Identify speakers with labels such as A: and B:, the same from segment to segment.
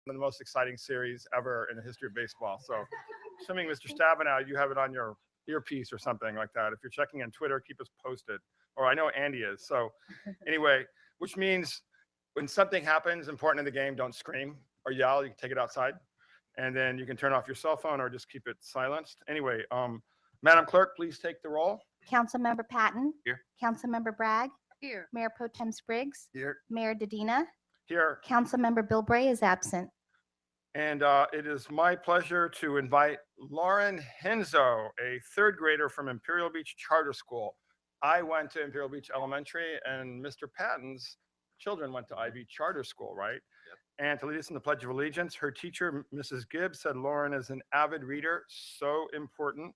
A: the most exciting series ever in the history of baseball. So, assuming Mr. Stabenow, you have it on your earpiece or something like that. If you're checking on Twitter, keep us posted. Or I know Andy is. So, anyway, which means when something happens important in the game, don't scream or yell. You can take it outside, and then you can turn off your cell phone or just keep it silenced. Anyway, Madam Clerk, please take the roll.
B: Councilmember Patton.
C: Here.
B: Councilmember Bragg.
D: Here.
B: Mayor Pro Tem Spriggs.
A: Here.
B: Mayor Dedina.
A: Here.
B: Councilmember Bilbray is absent.
A: And it is my pleasure to invite Lauren Henzo, a third grader from Imperial Beach Charter School. I went to Imperial Beach Elementary, and Mr. Patton's children went to IB Charter School, right?
C: Yep.
A: And to lead us in the Pledge of Allegiance, her teacher, Mrs. Gibbs, said Lauren is an avid reader, so important,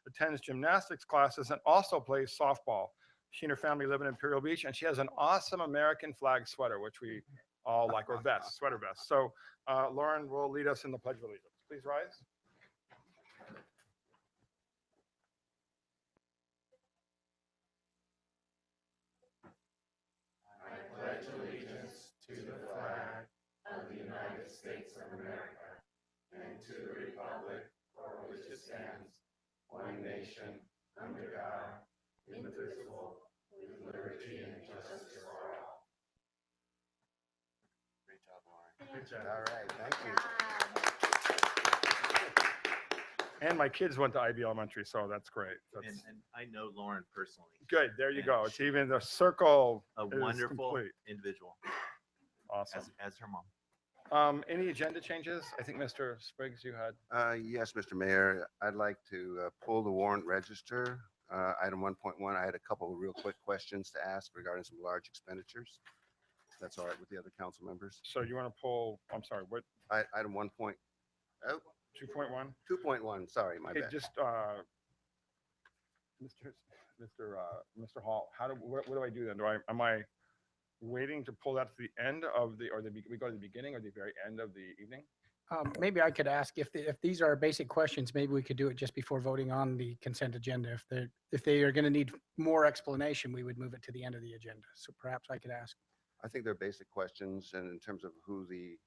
A: attends gymnastics classes, and also plays softball. She and her family live in Imperial Beach, and she has an awesome American flag sweater, which we all like, or vest, sweater vest. So Lauren will lead us in the Pledge of Allegiance. Please rise.
E: I pledge allegiance to the flag of the United States of America and to the republic for which it stands, one nation, under God, indivisible, with liberty and justice for all.
C: Great job, Lauren.
A: Good job.
E: All right, thank you.
A: And my kids went to IB Elementary, so that's great. That's
C: And I know Lauren personally.
A: good. There you
C: and
A: go. It's
C: she-
A: even the circle
C: A
A: is
C: wonderful
A: complete.
C: individual,
A: Awesome.
C: as her mom.
A: Any agenda changes? I think Mr. Spriggs, you had.
E: Yes, Mr. Mayor, I'd like to pull the warrant register. Item 1.1, I had a couple of real quick questions to ask regarding some large expenditures. That's all right with the other council members.
A: So you want to pull, I'm sorry, what,
E: Item 1.0,
A: 2.1?
E: 2.1, sorry, my
A: Okay,
E: bad.
A: just, Mr. Hall, what do I do then? Am I waiting to pull that to the end of we go to the beginning or the very end of the evening?
F: Maybe I could ask if these are basic questions, maybe we could do it just before voting on the consent agenda. If they are going to need more explanation, we would move it to the end of the agenda. So perhaps I could ask.
E: I think they're basic questions, and in terms of who the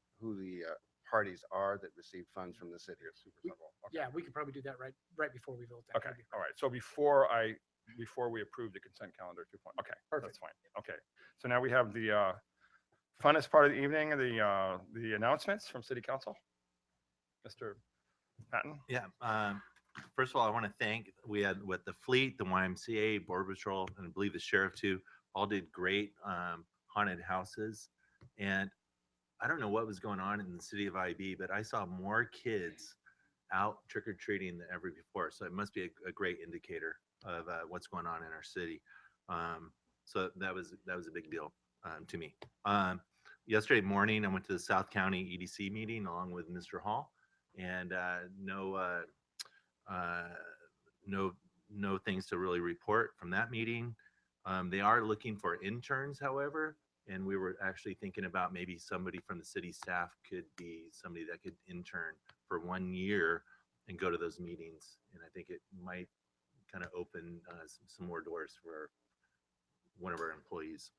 E: parties are that receive funds from the city.
A: Super simple. Okay.
F: Yeah, we could probably do that right before we vote. That
A: Okay,
F: would be
A: all right. So before we approve the consent calendar 2.0, okay,
F: Perfect.
A: that's fine. Okay, so now we have the funnest part of the evening, the announcements from City Council. Mr. Patton?
C: Yeah. First of all, I want to thank, we had with the fleet, the YMCA, Border Patrol, and I believe the sheriff too, all did great haunted houses. And I don't know what was going on in the city of IB, but I saw more kids out trick-or-treating than ever before. So it must be a great indicator of what's going on in our city. So that was a big deal to me. Yesterday morning, I went to the South County EDC meeting along with Mr. Hall, and no things to really report from that meeting. They are looking for interns, however, and we were actually thinking about maybe somebody from the city staff could be somebody that could intern for 1 year and go to those meetings. And I think it might kind of open some more doors for one of our employees.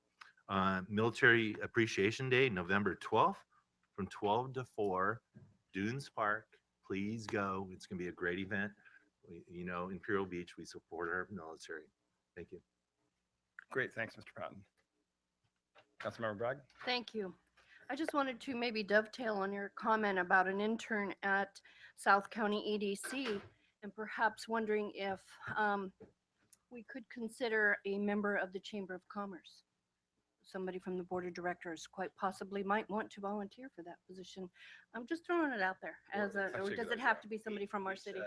C: Military Appreciation Day, November 12th, from 12 to 4, Dunes Park. Please go. It's going to be a great event. Imperial Beach, we support our military. Thank you.
A: Great, thanks, Mr. Patton. Councilmember Bragg?
D: Thank you. I just wanted to maybe dovetail on your comment about an intern at South County EDC, and perhaps wondering if we could consider a member of the Chamber of Commerce. Somebody from the board of directors quite possibly might want to volunteer for that position. I'm just throwing it out there or does it have to be somebody from our city?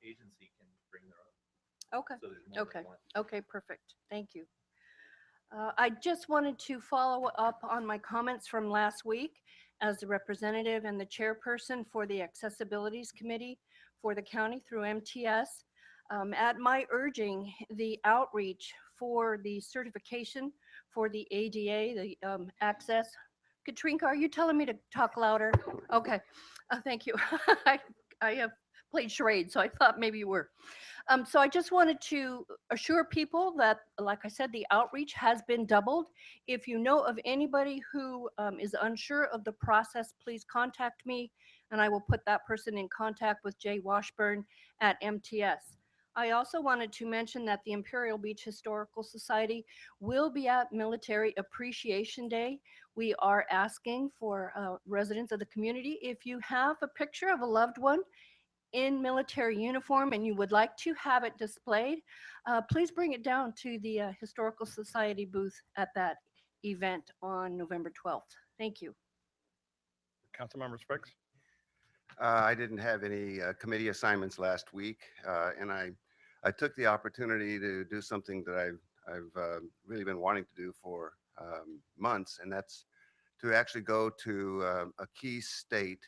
C: Agency can bring their own.
D: Okay.
C: So there's more than one.
D: Okay, perfect. Thank you. I just wanted to follow up on my comments from last week as the representative and the chairperson for the Accessibilities Committee for the county through MTS. At my urging, the outreach for the certification for the ADA, the access. Katrinka, are you telling me to talk louder? Okay, thank you. I have played charades, so I thought maybe you were. So I just wanted to assure people that, like I said, the outreach has been doubled. If you know of anybody who is unsure of the process, please contact me, and I will put that person in contact with Jay Washburn at MTS. I also wanted to mention that the Imperial Beach Historical Society will be at Military Appreciation Day. We are asking for residents of the community, if you have a picture of a loved one in military uniform and you would like to have it displayed, please bring it down to the Historical Society booth at that event on November 12th. Thank you.
A: Councilmember Spriggs?
E: I didn't have any committee assignments last week, and I took the opportunity to do something that I've really been wanting to do for months, and that's to actually go to a key state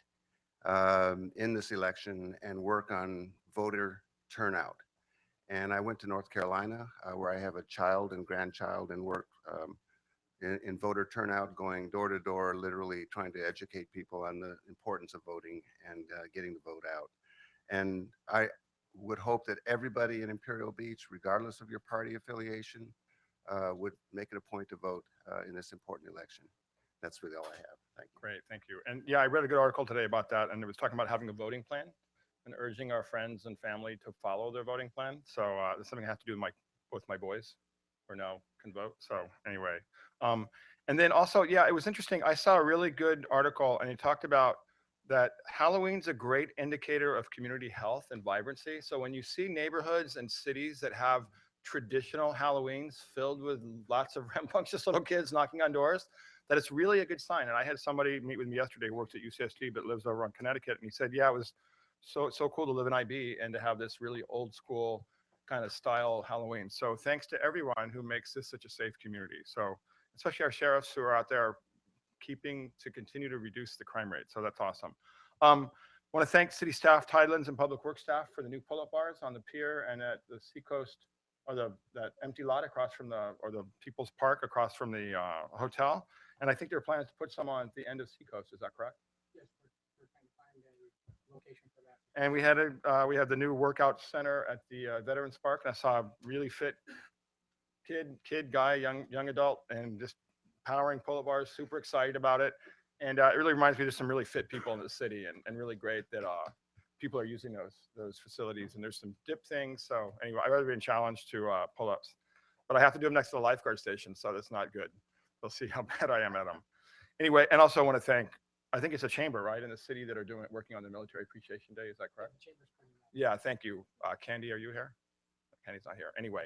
E: in this election and work on voter turnout. And I went to North Carolina, where I have a child and grandchild, and worked in voter turnout, going door to door, literally trying to educate people on the importance of voting and getting the vote out. And I would hope that everybody in Imperial Beach, regardless of your party affiliation, would make it a point to vote in this important election. That's really all I have. Thank you.
A: Great, thank you. And yeah, I read a good article today about that, and it was talking about having a voting plan and urging our friends and family to follow their voting plan. So it's something I have to do with both my boys, or no, can vote. So anyway, and then also, yeah, it was interesting. I saw a really good article, and he talked about that Halloween's a great indicator of community health and vibrancy. So when you see neighborhoods and cities that have traditional Halloweens filled with lots of rambunctious little kids knocking on doors, that it's really a good sign. And I had somebody meet with me yesterday who works at UCSD but lives over on Connecticut, and he said, yeah, it was so cool to live in IB and to have this really old school kind of style Halloween. So thanks to everyone who makes this such a safe community. So especially our sheriffs who are out there keeping to continue to reduce the crime rate. So that's awesome. Want to thank city staff, Tidelands, and public works staff for the new pull-up bars on the pier and at the Seacoast, or that empty lot across from the People's Park across from the hotel. And I think there are plans to put some on at the end of Seacoast. Is that correct?
F: Yes, we're trying to find a location for that.
A: And we had the new workout center at the Veterans Park, and I saw a really fit kid guy, young adult, and just powering pull-up bars, super excited about it. And it really reminds me there's some really fit people in the city, and really great that people are using those facilities. And there's some dip things. So anyway, I've already been challenged to pull-ups, but I have to do them next to the lifeguard station, so that's not good. We'll see how bad I am at them. Anyway, and also I want to thank, I think it's a chamber, right, in the city that are working on the Military Appreciation Day. Is that correct? Yeah, thank you. Candy, are you here? Candy's not here. Anyway,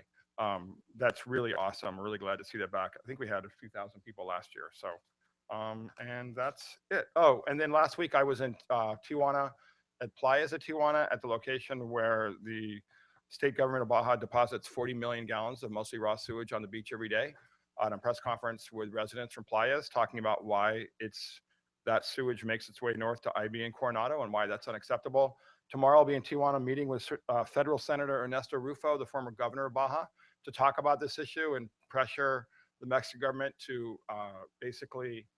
A: that's really awesome. I'm really glad to see that back. I think we had a few thousand people last year. So, and that's it. Oh, and then last week I was in Tijuana, at Playas at Tijuana, at the location where the state government of Baja deposits 40 million gallons of mostly raw sewage on the beach every day. On a press conference with residents from Playas, talking about why that sewage makes its way north to IB and Coronado and why that's unacceptable. Tomorrow I'll be in Tijuana meeting with federal Senator Ernesto Rufo, the former governor of Baja, to talk about this issue and pressure the Mexican government to basically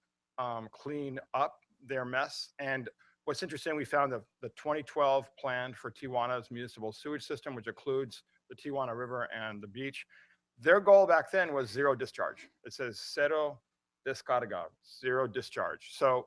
A: clean up their mess. And what's interesting, we found the 2012 plan for Tijuana's municipal sewage system, which includes the Tijuana River and the beach. Their goal back then was zero discharge. It says cero descarga, zero discharge. So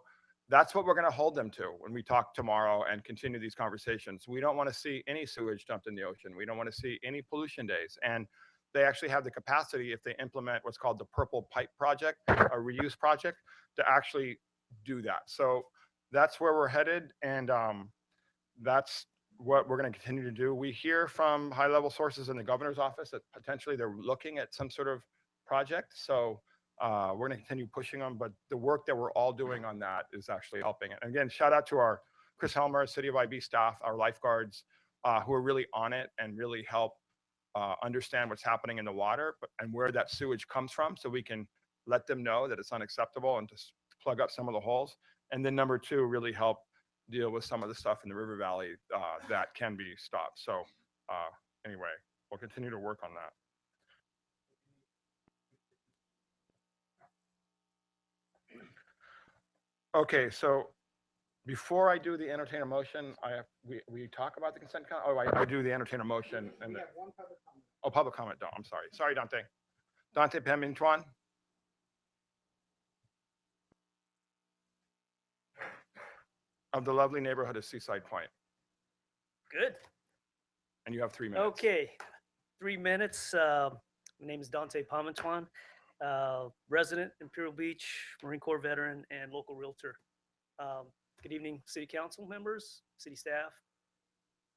A: that's what we're going to hold them to when we talk tomorrow and continue these conversations. We don't want to see any sewage dumped in the ocean. We don't want to see any pollution days. And they actually have the capacity, if they implement what's called the Purple Pipe Project, a reuse project, to actually do that. So that's where we're headed. And that's what we're going to continue to do. We hear from high-level sources in the governor's office that potentially they're looking at some sort of project. So we're going to continue pushing them, but the work that we're all doing on that is actually helping it. And again, shout out to our Chris Helmer, City of IB staff, our lifeguards, who are really on it and really help understand what's happening in the water and where that sewage comes from, so we can let them know that it's unacceptable and just plug up some of the holes. And then number two, really help deal with some of the stuff in the river valley that can be stopped. So anyway, we'll continue to work on that. Okay, so Before I do the entertain a motion, we talk about the consent calendar. Oh, I do the entertain a motion and oh, public comment. I'm sorry. Sorry, Dante. Dante Pemintwan. Of the lovely neighborhood of Seaside Point.
G: Good.
A: And you have 3 minutes.
G: Okay. 3 minutes. My name is Dante Pamantuan, resident, Imperial Beach, Marine Corps veteran, and local realtor. Good evening, city council members, city staff,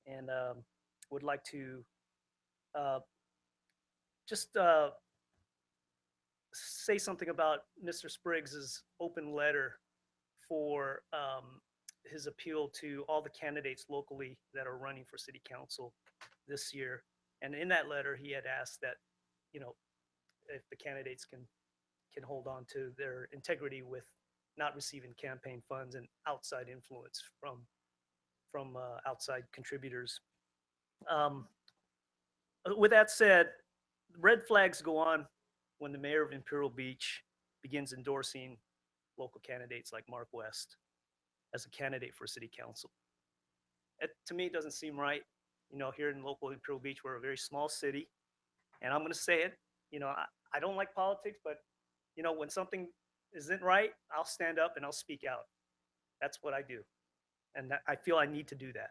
G: and would like to just say something about Mr. Spriggs's open letter for his appeal to all the candidates locally that are running for city council this year. And in that letter, he had asked that, you know, if the candidates can hold on to their integrity with not receiving campaign funds and outside influence from outside contributors. With that said, red flags go on when the mayor of Imperial Beach begins endorsing local candidates like Mark West as a candidate for city council. It, to me, doesn't seem right. You know, here in local Imperial Beach, we're a very small city, and I'm going to say it. You know, I don't like politics, but you know, when something isn't right, I'll stand up and I'll speak out. That's what I do, and I feel I need to do that.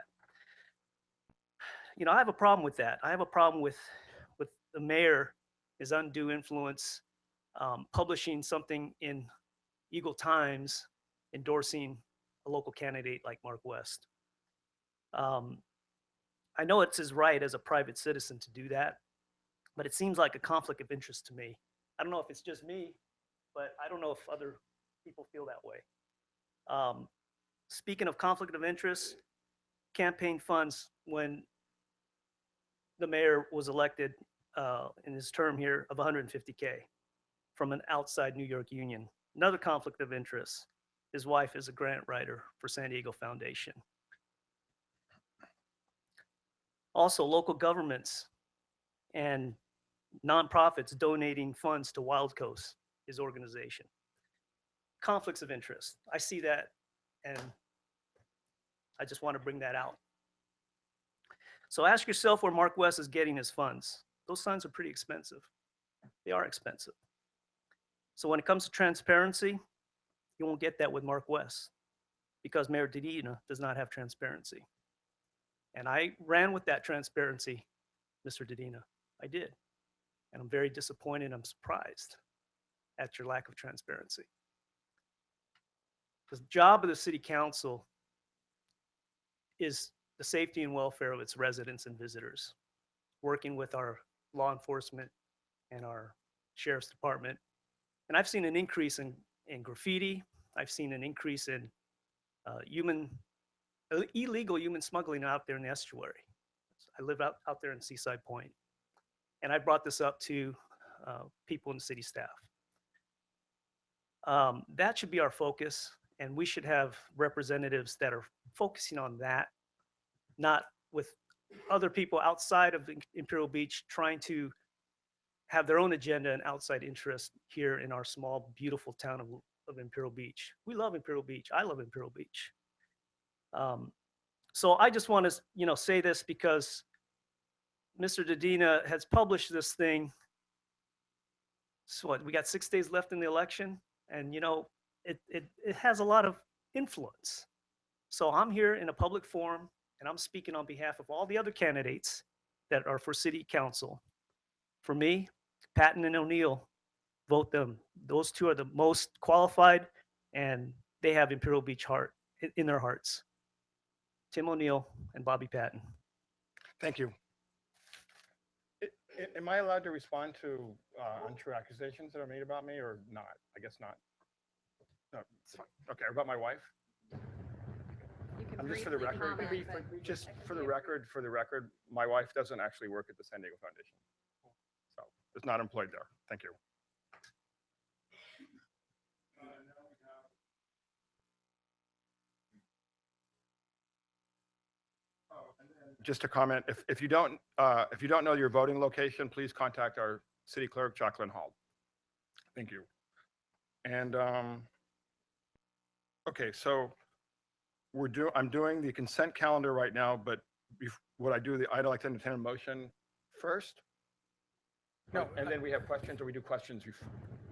G: You know, I have a problem with that. I have a problem with the mayor, his undue influence, publishing something in Eagle Times endorsing a local candidate like Mark West. I know it's his right as a private citizen to do that, but it seems like a conflict of interest to me. I don't know if it's just me, but I don't know if other people feel that way. Speaking of conflict of interest, campaign funds, when the mayor was elected in his term here of 150K from an outside New York union. Another conflict of interest, his wife is a grant writer for San Diego Foundation. Also, local governments and nonprofits donating funds to Wild Coast, his organization. Conflicts of interest. I see that, and I just want to bring that out. So ask yourself where Mark West is getting his funds. Those funds are pretty expensive. They are expensive. So when it comes to transparency, you won't get that with Mark West because Mayor Dedina does not have transparency. And I ran with that transparency, Mr. Dedina. I did. And I'm very disappointed. I'm surprised at your lack of transparency. The job of the city council is the safety and welfare of its residents and visitors, working with our law enforcement and our sheriff's department. And I've seen an increase in graffiti. I've seen an increase in illegal human smuggling out there in the estuary. I live out there in Seaside Point. And I brought this up to people in the city staff. That should be our focus, and we should have representatives that are focusing on that, not with other people outside of Imperial Beach trying to have their own agenda and outside interest here in our small, beautiful town of Imperial Beach. We love Imperial Beach. I love Imperial Beach. So I just want to, say this because Mr. Dedina has published this thing. So what, we got 6 days left in the election, and it has a lot of influence. So I'm here in a public forum, and I'm speaking on behalf of all the other candidates that are for city council. For me, Patton and O'Neill, vote them. Those two are the most qualified, and they have Imperial Beach heart in their hearts. Tim O'Neill and Bobby Patton.
A: Thank you. Am I allowed to respond to untrue accusations that are made about me or not? I guess not. No, it's fine. Okay, about my wife?
D: You can
A: Just for the
D: briefly
A: record,
D: comment, but-
A: just for the record, my wife doesn't actually work at the San Diego Foundation. So it's not employed there. Thank you. Just to comment, if you don't know your voting location, please contact our city clerk, Jacqueline Hall. Thank you. And okay, so I'm doing the consent calendar right now, but would I do I'd like to entertain a motion first?
F: No,
A: And then we have questions, or we do questions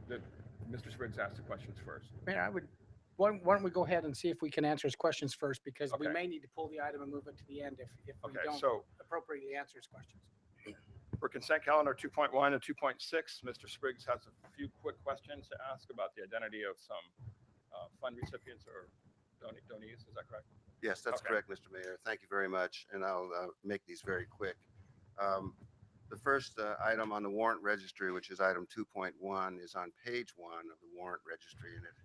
A: that Mr. Spriggs asked the questions first.
F: Mayor, why don't we go ahead and see if we can answer his questions first, because we
A: Okay.
F: may need to pull the item and move it to the end if we
A: Okay,
F: don't
A: so
F: appropriately answer his questions.
A: for consent calendar 2.1 and 2.6, Mr. Spriggs has a few quick questions to ask about the identity of some fund recipients or donees. Is that correct?
H: Yes, that's
A: Okay.
H: correct, Mr. Mayor. Thank you very much, and I'll make these very quick. The first item on the warrant registry, which is item 2.1, is on page 1 of the warrant registry, and it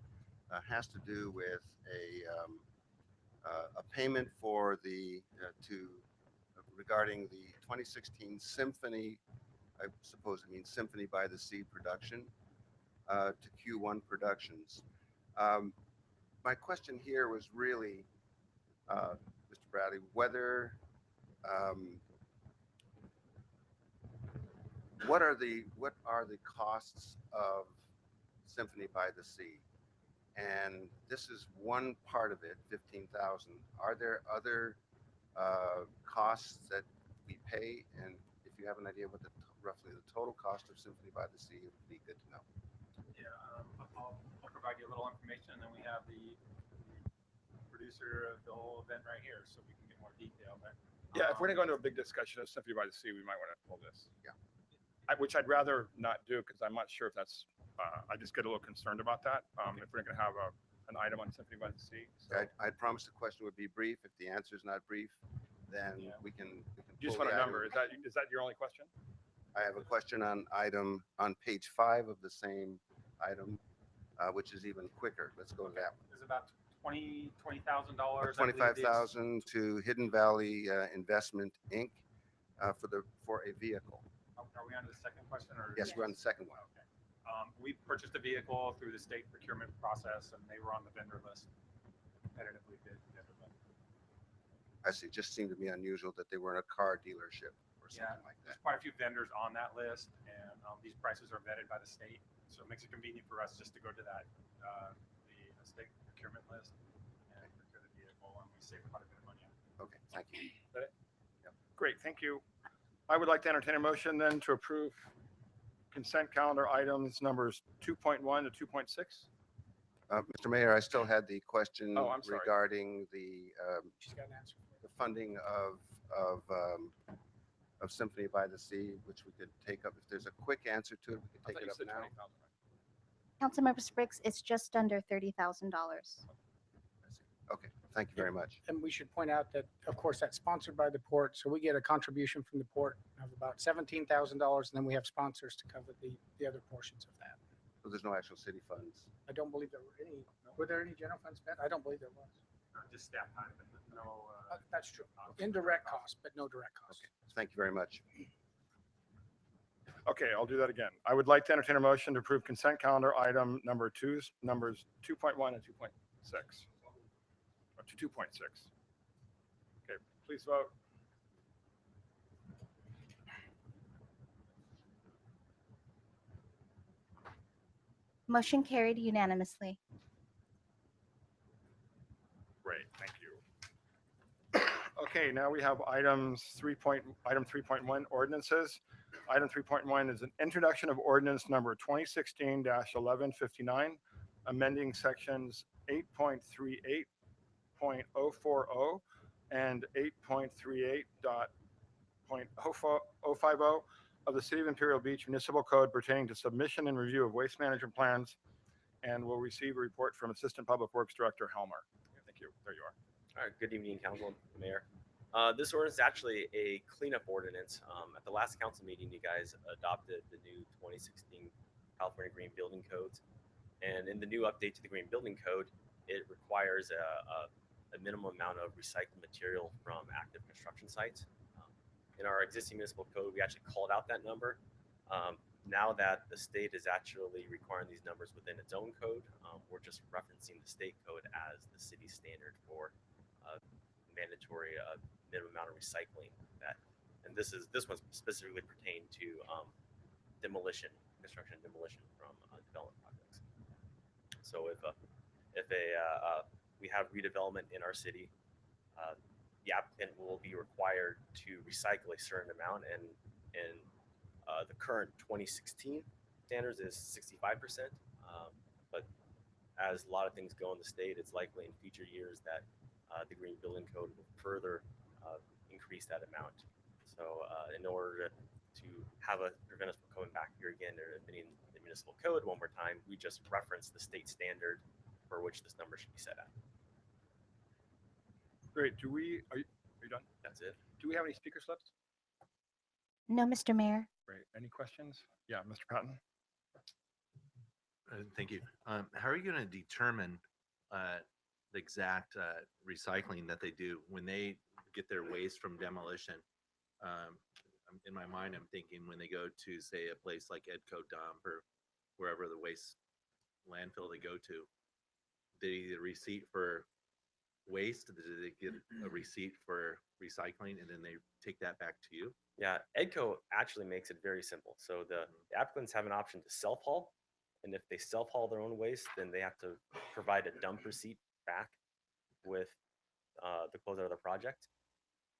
H: has to do with a payment for regarding the 2016 Symphony, I suppose it means Symphony by the Sea production, to Q1 Productions. My question here was really, Mr. Bradley, whether what are the costs of Symphony by the Sea? And this is one part of it, 15,000. Are there other costs that we pay? And if you have an idea what roughly the total cost of Symphony by the Sea, it would be good to know.
I: Yeah, I'll provide you a little information, and then we have the producer of the whole event right here, so we can get more detail. But
A: Yeah, if we're going to go into a big discussion of Symphony by the Sea, we might want to pull this.
H: Yeah.
A: Which I'd rather not do, because I'm not sure if that's, I just get a little concerned about that. If we're going to have an item on Symphony by the Sea. So
H: I promised the question would be brief. If the answer is not brief, then
I: Yeah.
H: we can
A: you just
H: pull
A: want
H: the
A: a number.
H: item.
A: Is that your only question?
H: I have a question on page 5 of the same item, which is even quicker. Let's go to that one.
I: there's about $20,000.
H: $25,000 to Hidden Valley Investment Inc. For a vehicle.
I: Are we on to the second question? Or
H: Yes, we're on the second one.
I: Okay. We purchased a vehicle through the state procurement process, and they were on the vendor list, competitively bid vendor list.
H: I see. It just seemed to be unusual that they were in a car dealership or
I: Yeah,
H: something like
I: there's
H: that.
I: quite a few vendors on that list, and these prices are vetted by the state, so it makes it convenient for us just to go to that the state procurement list and procure the vehicle, and we save quite a bit of money.
H: Okay, thank you.
A: Great, thank you. I would like to entertain a motion then to approve consent calendar items numbers 2.1 to 2.6.
H: Mr. Mayor, I still had the question
A: Oh, I'm sorry.
H: regarding the
F: She's got an answer.
H: funding of Symphony by the Sea, which we could take up. If there's a quick answer to it, we could
A: I
H: take
A: thought
H: it
A: you
H: up
A: said
H: now.
A: 20,000.
B: Councilmember Spriggs, it's just under $30,000.
H: Okay, thank you very much.
F: And we should point out that, of course, that's sponsored by the port, so we get a contribution from the port of about $17,000, and then we have sponsors to cover the other portions of that.
H: So there's no actual city funds.
F: I don't believe there were any. Were there any general funds spent? I don't believe there was.
I: Just staff time, but no.
F: That's true. Indirect costs, but no direct costs.
H: Thank you very much.
A: Okay, I'll do that again. I would like to entertain a motion to approve consent calendar item numbers 2.1 and 2.6. Or to 2.6. Okay, please vote.
B: Motion carried unanimously.
A: Great, thank you. Okay, now we have item 3.1 ordinances. Item 3.1 is an introduction of ordinance number 2016-1159, amending sections 8.38.040 and 8.38.050 of the City of Imperial Beach Municipal Code pertaining to submission and review of waste management plans, and will receive a report from Assistant Public Works Director Helmer. Thank you. There you are.
J: All right, good evening, Council, Mayor. This ordinance is actually a cleanup ordinance. At the last council meeting, you guys adopted the new 2016 California Green Building Codes. And in the new update to the Green Building Code, it requires a minimum amount of recycled material from active construction sites. In our existing municipal code, we actually called out that number. Now that the state is actually requiring these numbers within its own code, we're just referencing the state code as the city standard for mandatory minimum amount of recycling. And this one's specifically pertained to demolition, construction and demolition from development projects. So if a we have redevelopment in our city, the applicant will be required to recycle a certain amount, and the current 2016 standards is 65%. But as a lot of things go in the state, it's likely in future years that the Green Building Code will further increase that amount. So in order to have prevent us from coming back here again or amending the municipal code one more time, we just reference the state standard for which this number should be set at.
A: Great. Are you done?
J: That's it.
A: Do we have any speaker slips?
B: No, Mr. Mayor.
A: Great. Any questions? Yeah, Mr. Patton.
C: Thank you. How are you going to determine the exact recycling that they do when they get their waste from demolition? In my mind, I'm thinking when they go to, say, a place like Edco Dump or wherever the waste landfill they go to, they get a receipt for waste, do they get a receipt for recycling, and then they take that back to you?
J: Yeah, Edco actually makes it very simple. So the applicants have an option to self-haul, and if they self-haul their own waste, then they have to provide a dump receipt back with the closeout of the project.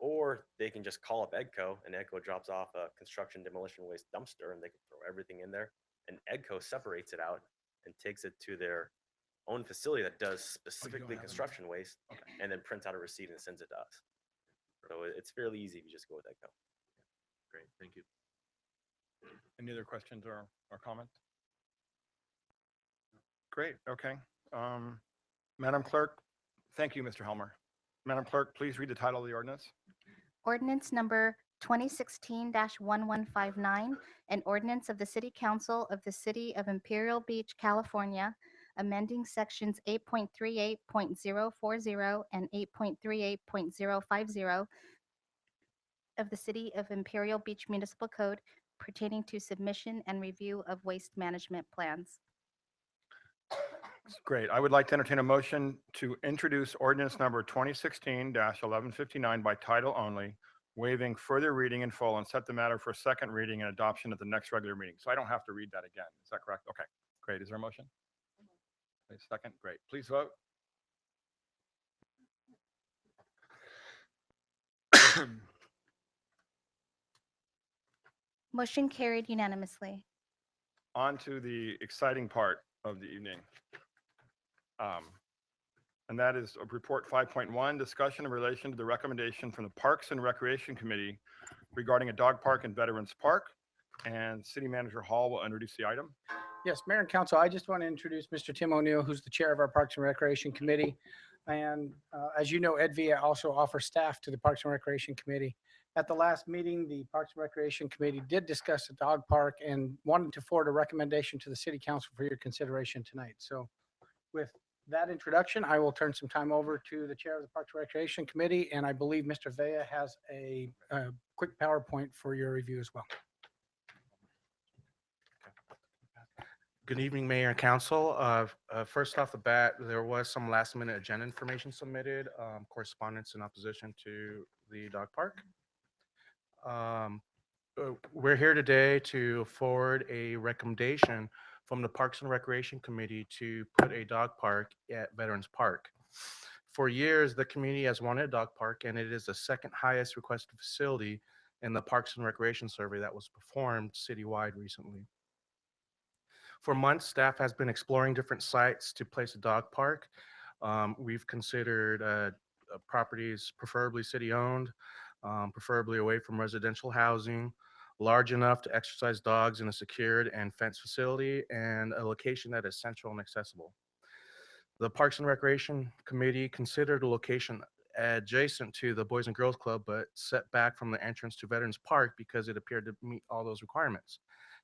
J: Or they can just call up Edco, and Edco drops off a construction demolition waste dumpster, and they can throw everything in there. And Edco separates it out and takes it to their own facility that does specifically construction waste, and then prints out a receipt and sends it to us. So it's fairly easy if you just go with Edco.
C: Great, thank you.
A: Any other questions or comments? Great, okay. Madam Clerk, thank you, Mr. Helmer. Madam Clerk, please read the title of the ordinance.
B: Ordinance number 2016-1159, an ordinance of the City Council of the City of Imperial Beach, California, amending sections 8.38.040 and 8.38.050 of the City of Imperial Beach Municipal Code pertaining to submission and review of waste management plans.
A: Great. I would like to entertain a motion to introduce ordinance number 2016-1159 by title only, waiving further reading in full, and set the matter for second reading and adoption at the next regular meeting. So I don't have to read that again. Is that correct? Okay, great. Is there a motion? Second, great. Please vote.
B: Motion carried unanimously.
A: On to the exciting part of the evening. And that is report 5.1, discussion in relation to the recommendation from the Parks and Recreation Committee regarding a dog park in Veterans Park. And City Manager Hall will introduce the item.
F: Yes, Mayor and Council, I just want to introduce Mr. Tim O'Neill, who's the Chair of our Parks and Recreation Committee. And as you know, Ed Villa also offers staff to the Parks and Recreation Committee. At the last meeting, the Parks and Recreation Committee did discuss the dog park and wanted to forward a recommendation to the City Council for your consideration tonight. So with that introduction, I will turn some time over to the Chair of the Parks and Recreation Committee, and I believe Mr. Villa has a quick PowerPoint for your review as well.
K: Good evening, Mayor and Council. First off the bat, there was some last minute agenda information submitted, correspondence in opposition to the dog park. We're here today to forward a recommendation from the Parks and Recreation Committee to put a dog park at Veterans Park. For years, the community has wanted a dog park, and it is the second highest requested facility in the Parks and Recreation survey that was performed citywide recently. For months, staff has been exploring different sites to place a dog park. We've considered properties preferably city-owned, preferably away from residential housing, large enough to exercise dogs in a secured and fenced facility, and a location that is central and accessible. The Parks and Recreation Committee considered a location adjacent to the Boys and Girls Club, but set back from the entrance to Veterans Park because it appeared to meet all those requirements.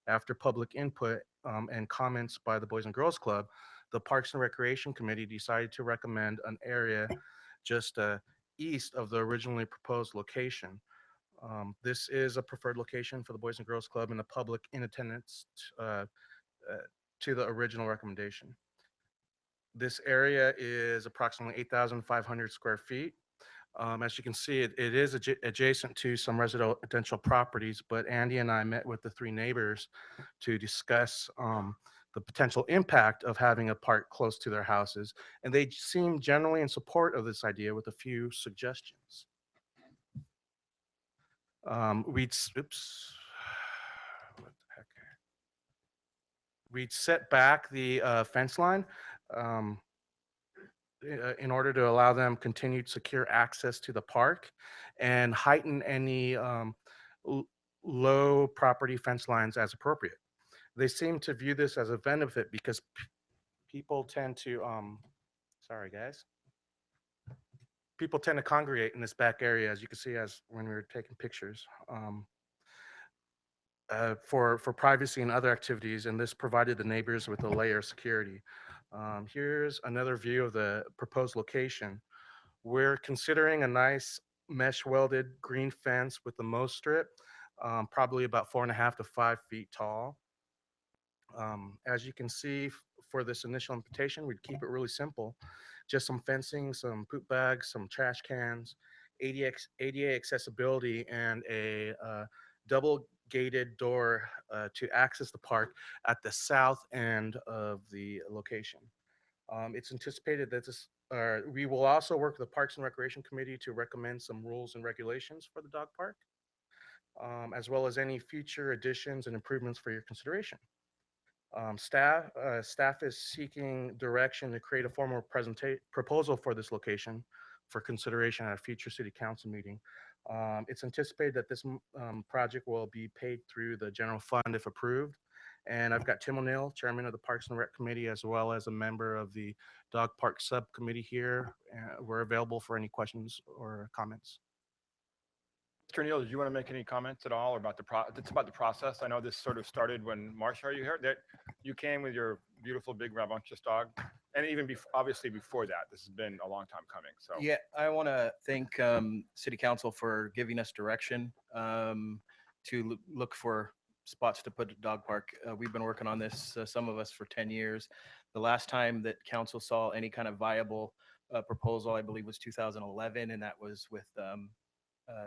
K: After public input and comments by the Boys and Girls Club, the Parks and Recreation Committee decided to recommend an area just east of the originally proposed location. This is a preferred location for the Boys and Girls Club and the public in attendance to the original recommendation. This area is approximately 8,500 square feet. As you can see, it is adjacent to some residential properties, but Andy and I met with the three neighbors to discuss the potential impact of having a park close to their houses, and they seem generally in support of this idea with a few suggestions. Oops. What the heck? We'd set back the fence line in order to allow them continued secure access to the park and heighten any low property fence lines as appropriate. They seem to view this as a benefit because people tend to, sorry guys, people tend to congregate in this back area, as you can see as when we were taking pictures. For privacy and other activities, and this provided the neighbors with a layer of security. Here's another view of the proposed location. We're considering a nice mesh welded green fence with the mow strip, probably about 4.5 to 5 feet tall. As you can see, for this initial invitation, we'd keep it really simple. Just some fencing, some poop bags, some trash cans, ADA accessibility, and a double gated door to access the park at the south end of the location. It's anticipated that we will also work with the Parks and Recreation Committee to recommend some rules and regulations for the dog park, as well as any future additions and improvements for your consideration. Staff is seeking direction to create a formal proposal for this location for consideration at a future city council meeting. It's anticipated that this project will be paid through the general fund if approved. And I've got Tim O'Neill, chairman of the Parks and Rec Committee, as well as a member of the Dog Park Subcommittee here. We're available for any questions or comments.
A: Mr. Neal, did you want to make any comments at all about it's about the process? I know this sort of started when, Marcia, are you here? That you came with your beautiful big rambunctious dog, and even obviously before that, this has been a long time coming. So
L: yeah, I want to thank City Council for giving us direction to look for spots to put a dog park. We've been working on this, some of us, for 10 years. The last time that council saw any kind of viable proposal, I believe, was 2011, and that was with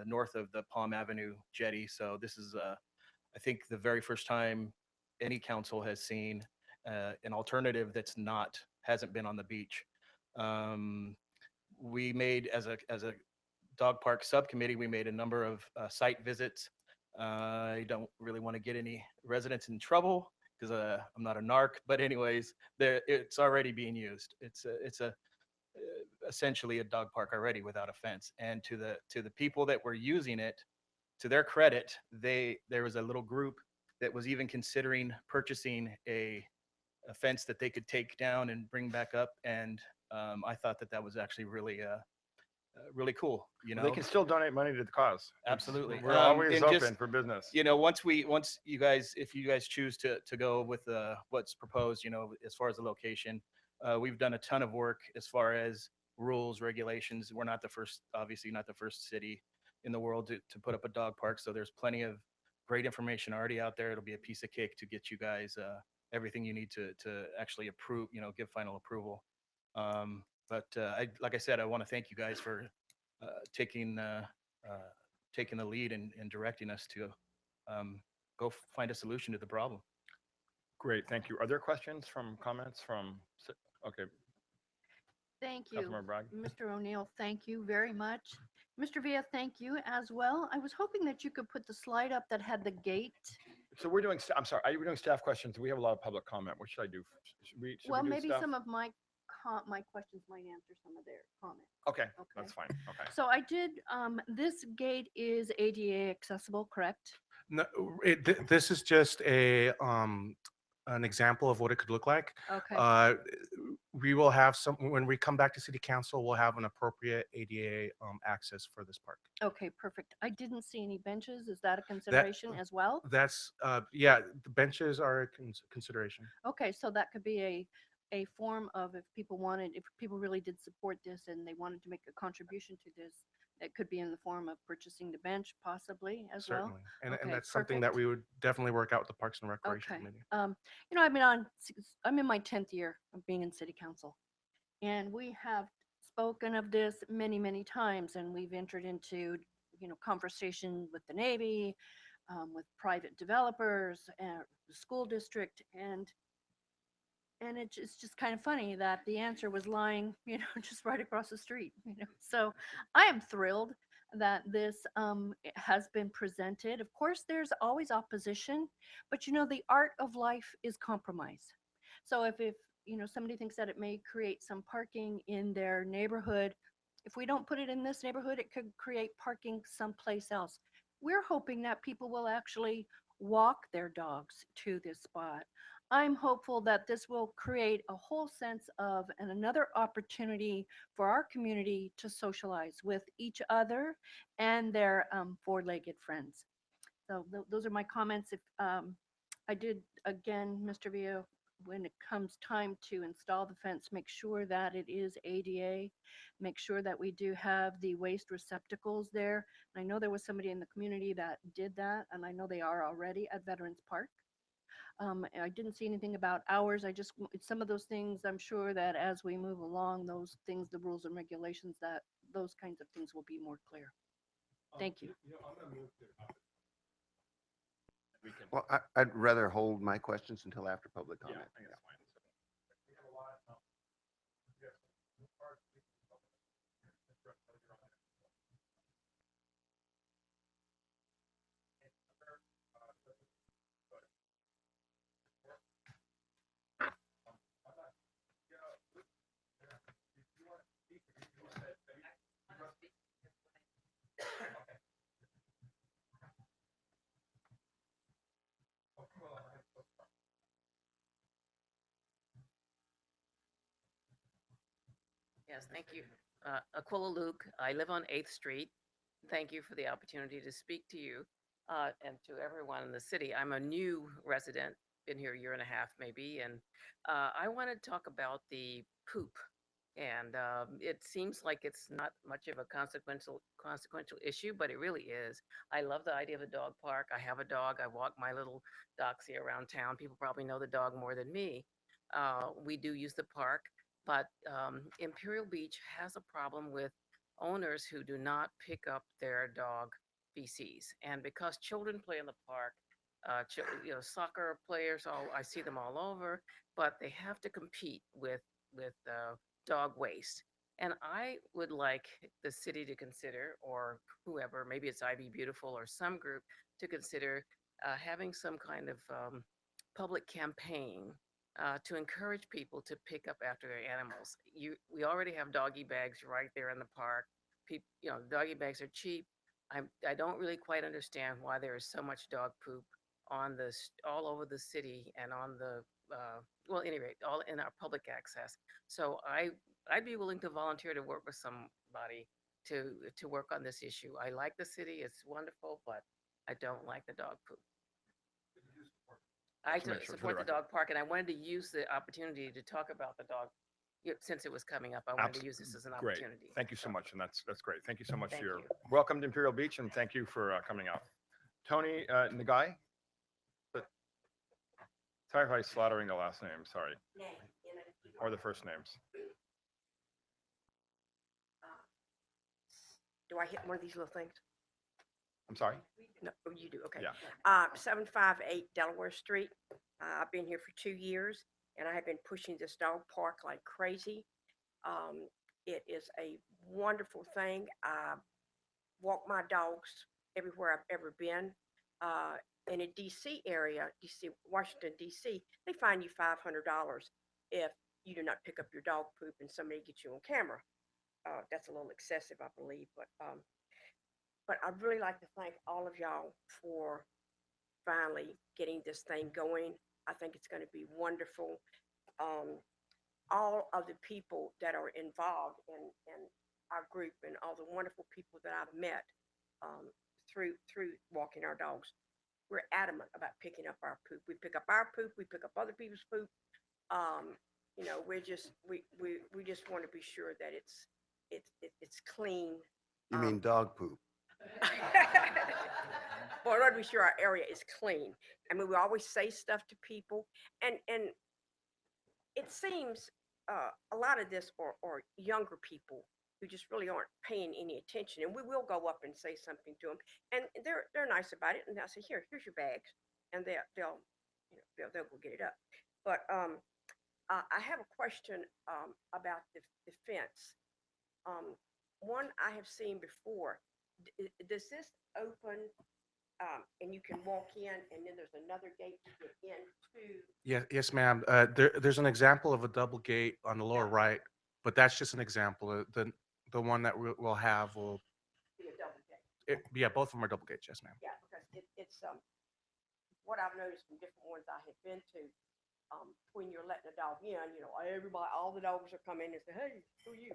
L: north of the Palm Avenue jetty. So this is, I think, the very first time any council has seen an alternative that's hasn't been on the beach. We made, as a dog park subcommittee, we made a number of site visits. I don't really want to get any residents in trouble because I'm not a narc, but anyways, it's already being used. It's essentially a dog park already without a fence. And to the people that were using it, to their credit, there was a little group that was even considering purchasing a fence that they could take down and bring back up. And I thought that was actually really really cool. You know,
A: they can still donate money to the cause.
L: Absolutely.
A: We're always
L: and
A: open
L: just,
A: for business.
L: You know, once you guys, if you guys choose to go with what's proposed, you know, as far as the location, we've done a ton of work as far as rules, regulations. We're not the first, obviously not the first city in the world to put up a dog park. So there's plenty of great information already out there. It'll be a piece of cake to get you guys everything you need to actually approve, you know, give final approval. But like I said, I want to thank you guys for taking the lead and directing us to go find a solution to the problem.
A: Great, thank you. Are there questions comments from? Okay.
D: Thank you,
A: Councilmember Bragg.
D: Mr. O'Neill. Thank you very much. Mr. Villa, thank you as well. I was hoping that you could put the slide up that had the gate.
A: So we're doing, I'm sorry, we're doing staff questions. We have a lot of public comment. What should I do? Should we do
D: Maybe
A: staff?
D: some of my questions might answer some of their comments.
A: Okay, that's fine. Okay.
D: So I did, this gate is ADA accessible, correct?
K: No, this is just an example of what it could look like.
D: Okay.
K: We will have when we come back to City Council, we'll have an appropriate ADA access for this park.
D: Okay, perfect. I didn't see any benches. Is that a consideration as well?
K: That's, yeah, the benches are a consideration.
D: Okay, so that could be a form of, if people really did support this and they wanted to make a contribution to this, it could be in the form of purchasing the bench possibly as
K: Certainly.
D: well.
K: And that's something that we would definitely work out with the Parks and Recreation
D: Okay.
K: Committee.
D: You know, I'm in my 10th year of being in City Council, and we have spoken of this many, many times, and we've entered into, you know, conversation with the Navy, with private developers, and the school district, and it's just kind of funny that the answer was lying, just right across the street. So I am thrilled that this has been presented. Of course, there's always opposition, but the art of life is compromise. So if somebody thinks that it may create some parking in their neighborhood, if we don't put it in this neighborhood, it could create parking someplace else. We're hoping that people will actually walk their dogs to this spot. I'm hopeful that this will create a whole sense of and another opportunity for our community to socialize with each other and their four-legged friends. So those are my comments. If I did, again, Mr. Vio, when it comes time to install the fence, make sure that it is ADA, make sure that we do have the waste receptacles there. And I know there was somebody in the community that did that, and I know they are already at Veterans Park. And I didn't see anything about hours. It's some of those things, I'm sure that as we move along, those things, the rules and regulations, that those kinds of things will be more clear. Thank you.
H: Well, I'd rather hold my questions until after public
A: Yeah,
H: comment.
A: I think that's fine.
M: Yes, thank you. Aquila Luke, I live on 8th Street. Thank you for the opportunity to speak to you and to everyone in the city. I'm a new resident, been here a year and a half maybe, and I want to talk about the poop. And it seems like it's not much of a consequential issue, but it really is. I love the idea of the dog park. I have a dog. I walk my little Doxy around town. People probably know the dog more than me. We do use the park, but Imperial Beach has a problem with owners who do not pick up their dog feces. And because children play in the park, soccer players, I see them all over, but they have to compete with dog waste. And I would like the city to consider, or whoever, maybe it's IB Beautiful or some group, to consider having some kind of public campaign to encourage people to pick up after their animals. We already have doggy bags right there in the park. Doggy bags are cheap. I don't really quite understand why there is so much dog poop all over the city and on the well, anyway, all in our public access. So I'd be willing to volunteer to work with somebody to work on this issue. I like the city; it's wonderful, but I don't like the dog poop. I
A: Just to make sure, for the
M: support the
A: record.
M: dog park, and I wanted to use the opportunity to talk about the dog. Since it was coming up, I wanted to use this as an
A: Great.
M: opportunity.
A: Thank you so much, and that's great. Thank you so much
M: Thank
A: for your
M: you.
A: welcome to Imperial Beach, and thank you for coming out. Tony Nagai? Sorry if I'm slaughtering the last name, sorry. Or the first names.
N: Do I hit one of these little things?
A: I'm sorry?
N: No, oh, you do, okay.
A: Yeah.
N: 758 Delaware Street. I've been here for 2 years, and I have been pushing this dog park like crazy. It is a wonderful thing. I walk my dogs everywhere I've ever been. In a DC area, Washington, DC, they fine you $500 if you do not pick up your dog poop and somebody gets you on camera. That's a little excessive, I believe, but I'd really like to thank all of y'all for finally getting this thing going. I think it's going to be wonderful. All of the people that are involved in our group and all the wonderful people that I've met through walking our dogs, we're adamant about picking up our poop. We pick up our poop. We pick up other people's poop. We just want to be sure that it's clean.
H: You mean dog poop?
N: Well, I want to be sure our area is clean. I mean, we always say stuff to people, and it seems a lot of this are younger people who just really aren't paying any attention. And we will go up and say something to them, and they're nice about it. And they'll say, here's your bags, and they'll go get it up. But I have a question about the fence. One I have seen before. Does this open and you can walk in, and then there's another gate to get into?
K: Yes, ma'am. There's an example of a double gate on the lower right, but that's just an example. The one that we'll have will,
N: Be a double gate.
K: yeah, both of them are double gates. Yes, ma'am.
N: Yeah, because it's what I've noticed from different ones I have been to. When you're letting a dog in, everybody, all the dogs are coming and say, "Hey, who are you?"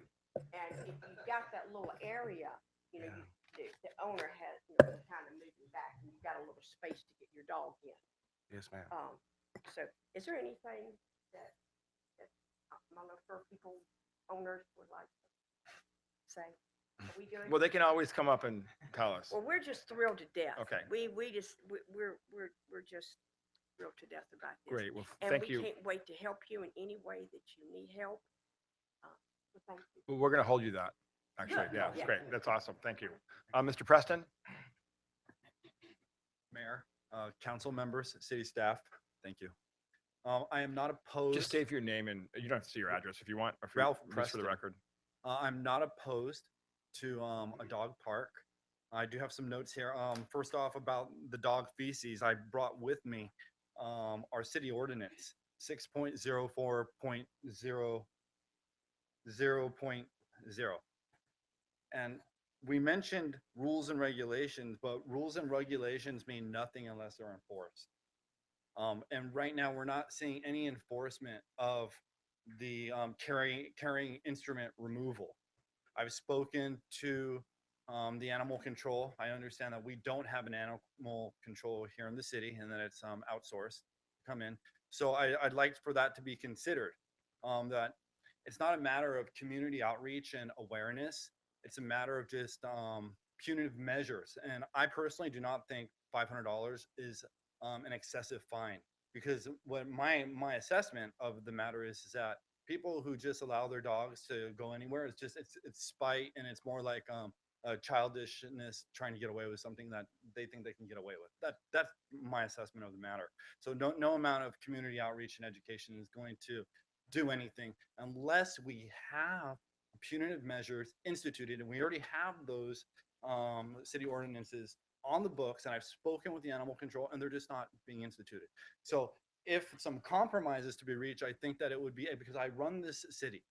N: And if you've got that little area,
K: Yeah.
N: the owner has, kind of moving back, and you've got a little space to get your dog in.
K: Yes, ma'am.
N: So is there anything that my little fur people owners would like to say? Are we good?
A: Well, they can always come up and tell us.
N: Well, we're just thrilled to death.
A: Okay.
N: We're just thrilled to death about this.
A: Great. Well,
N: And
A: thank
N: we
A: you.
N: can't wait to help you in any way that you need help. So thank you.
A: Well, we're going to hold you that. Actually,
N: Good.
A: yeah, it's
N: Yeah.
A: great. That's awesome. Thank you. Mr. Preston?
O: Mayor, council members, city staff, thank you. I am not opposed.
A: Just state your name, and you don't have to say your address if you want. Or
O: Ralph
A: just for
O: Preston.
A: the record.
O: I'm not opposed to a dog park. I do have some notes here. First off, about the dog feces, I brought with me our city ordinance 6.04.0.0.0. And we mentioned rules and regulations, but rules and regulations mean nothing unless they're enforced. And right now, we're not seeing any enforcement of the carrying instrument removal. I've spoken to the animal control. I understand that we don't have an animal control here in the city, and that it's outsourced to come in. So I'd like for that to be considered. That it's not a matter of community outreach and awareness. It's a matter of just punitive measures. And I personally do not think $500 is an excessive fine, because what my assessment of the matter is that people who just allow their dogs to go anywhere, it's spite, and it's more like a childishness trying to get away with something that they think they can get away with. That's my assessment of the matter. So no amount of community outreach and education is going to do anything unless we have punitive measures instituted, and we already have those city ordinances on the books, and I've spoken with the animal control, and they're just not being instituted. So if some compromise is to be reached, I think that it would be, because I run this city.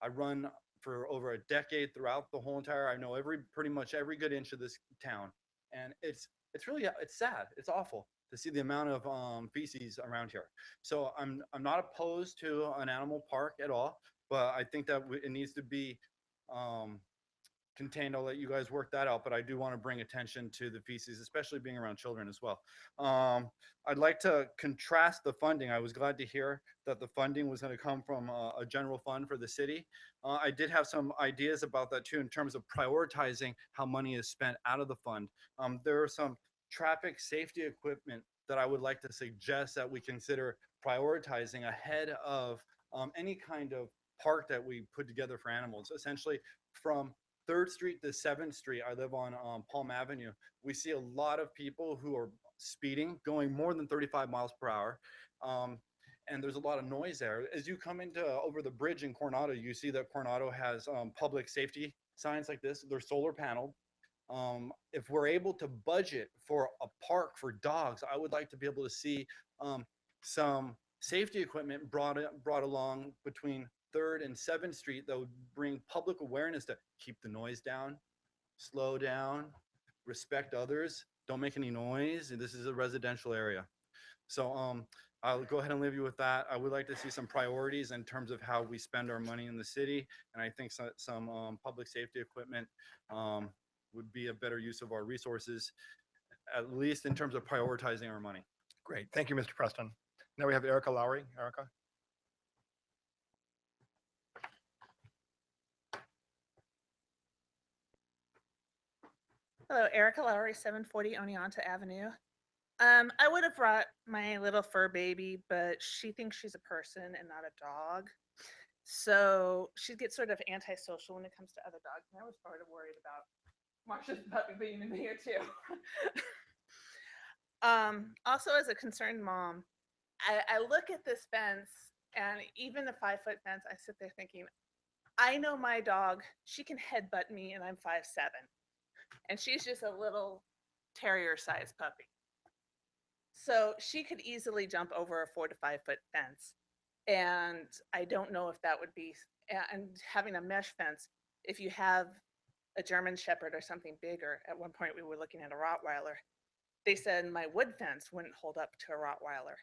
O: I run for over a decade throughout the whole entire, I know pretty much every good inch of this town. And it's really, it's sad. It's awful to see the amount of feces around here. So I'm not opposed to an animal park at all, but I think that it needs to be contained. I'll let you guys work that out, but I do want to bring attention to the feces, especially being around children as well. I'd like to contrast the funding. I was glad to hear that the funding was going to come from a general fund for the city. I did have some ideas about that too, in terms of prioritizing how money is spent out of the fund. There are some traffic safety equipment that I would like to suggest that we consider prioritizing ahead of any kind of park that we put together for animals. Essentially, from 3rd Street to 7th Street, I live on Palm Avenue. We see a lot of people who are speeding, going more than 35 miles per hour. And there's a lot of noise there. As you come into over the bridge in Coronado, you see that Coronado has public safety signs like this. They're solar paneled. If we're able to budget for a park for dogs, I would like to be able to see some safety equipment brought along between 3rd and 7th Street that would bring public awareness to keep the noise down, slow down, respect others, don't make any noise. And this is a residential area. So I'll go ahead and leave you with that. I would like to see some priorities in terms of how we spend our money in the city. And I think some public safety equipment would be a better use of our resources, at least in terms of prioritizing our money.
A: Great. Thank you, Mr. Preston. Now we have Erica Lowry. Erica?
P: Hello, Erica Lowry, 740 Oneonta Avenue. I would have brought my little fur baby, but she thinks she's a person and not a dog. So she gets sort of antisocial when it comes to other dogs. And I was sort of worried about Marsha's puppy being in here too. Also, as a concerned mom, I look at this fence And even the 5-foot fence, I sit there thinking, I know my dog, she can headbutt me and I'm 5'7". And she's just a little terrier sized puppy. So she could easily jump over a 4 to 5 foot fence. And I don't know if that would be, and having a mesh fence, if you have a German Shepherd or something bigger, at one point we were looking at a Rottweiler, they said my wood fence wouldn't hold up to a Rottweiler.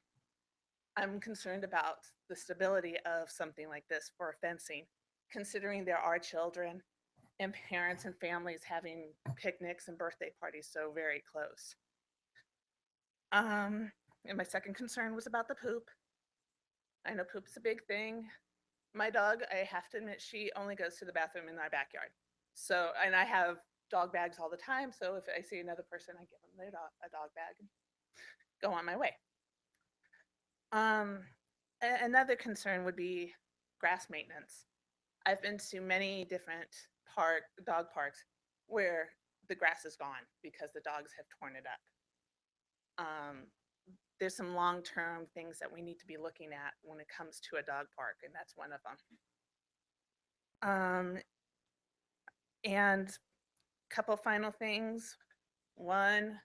P: I'm concerned about the stability of something like this for fencing, considering there are children and parents and families having picnics and birthday parties so very close. And my second concern was about the poop. I know poop's a big thing. My dog, I have to admit, she only goes to the bathroom in our backyard. So, and I have dog bags all the time. So if I see another person, I give them their a dog bag and go on my way. Another concern would be grass maintenance. I've been to many different dog parks where the grass is gone because the dogs have torn it up. There's some long-term things that we need to be looking at when it comes to a dog park, and that's one of them. And a couple final things. One,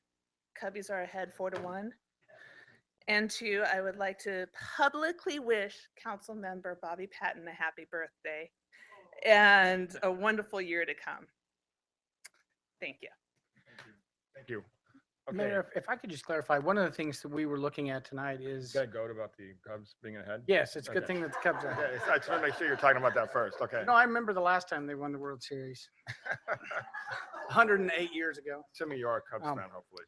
P: Cubbies are ahead 4-1. And two, I would like to publicly wish Council Member Bobby Patton a happy birthday and a wonderful year to come. Thank you.
A: Thank you. Okay.
F: Mayor, if I could just clarify, one of the things that we were looking at tonight is,
A: Got a goat about the Cubs being ahead?
F: yes, it's a good
A: Okay.
F: thing that the Cubs are.
A: Okay, so I just want to make sure you're talking about that first. Okay.
F: No, I remember the last time they won the World Series, 108 years ago.
A: Assuming you are a Cubs fan, hopefully.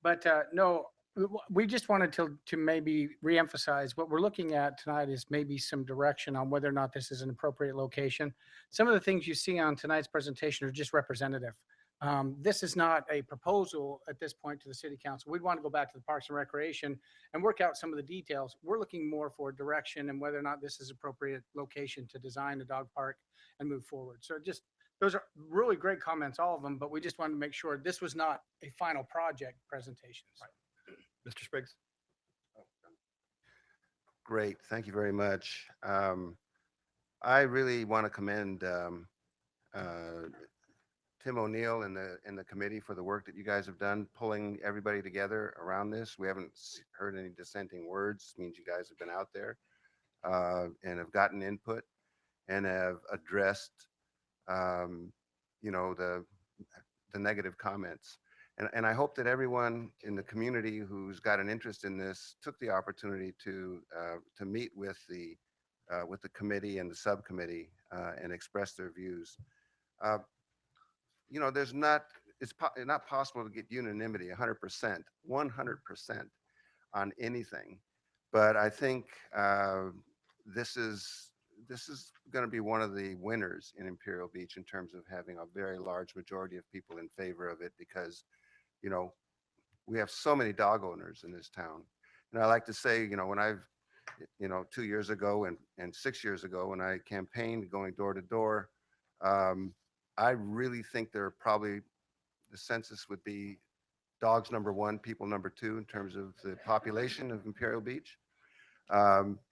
F: But no, we just wanted to maybe reemphasize what we're looking at tonight is maybe some direction on whether or not this is an appropriate location. Some of the things you see on tonight's presentation are just representative. This is not a proposal at this point to the city council. We'd want to go back to the Parks and Recreation and work out some of the details. We're looking more for direction and whether or not this is appropriate location to design a dog park and move forward. So just, those are really great comments, all of them, but we just wanted to make sure this was not a final project presentation.
A: Mr. Spriggs?
H: Great, thank you very much. I really want to commend Tim O'Neill and the committee for the work that you guys have done, pulling everybody together around this. We haven't heard any dissenting words. It means you guys have been out there and have gotten input and have addressed, you know, the negative comments. And I hope that everyone in the community who's got an interest in this took the opportunity to meet with the committee and the subcommittee and express their views. You know, it's not possible to get unanimity 100%, 100% on anything. But I think this is going to be one of the winners in Imperial Beach in terms of having a very large majority of people in favor of it because, you know, we have so many dog owners in this town. And I like to say, you know, when I've, you know, 2 years ago and 6 years ago when I campaigned going door to door, I really think there are probably, the census would be dogs number one, people number two in terms of the population of Imperial Beach.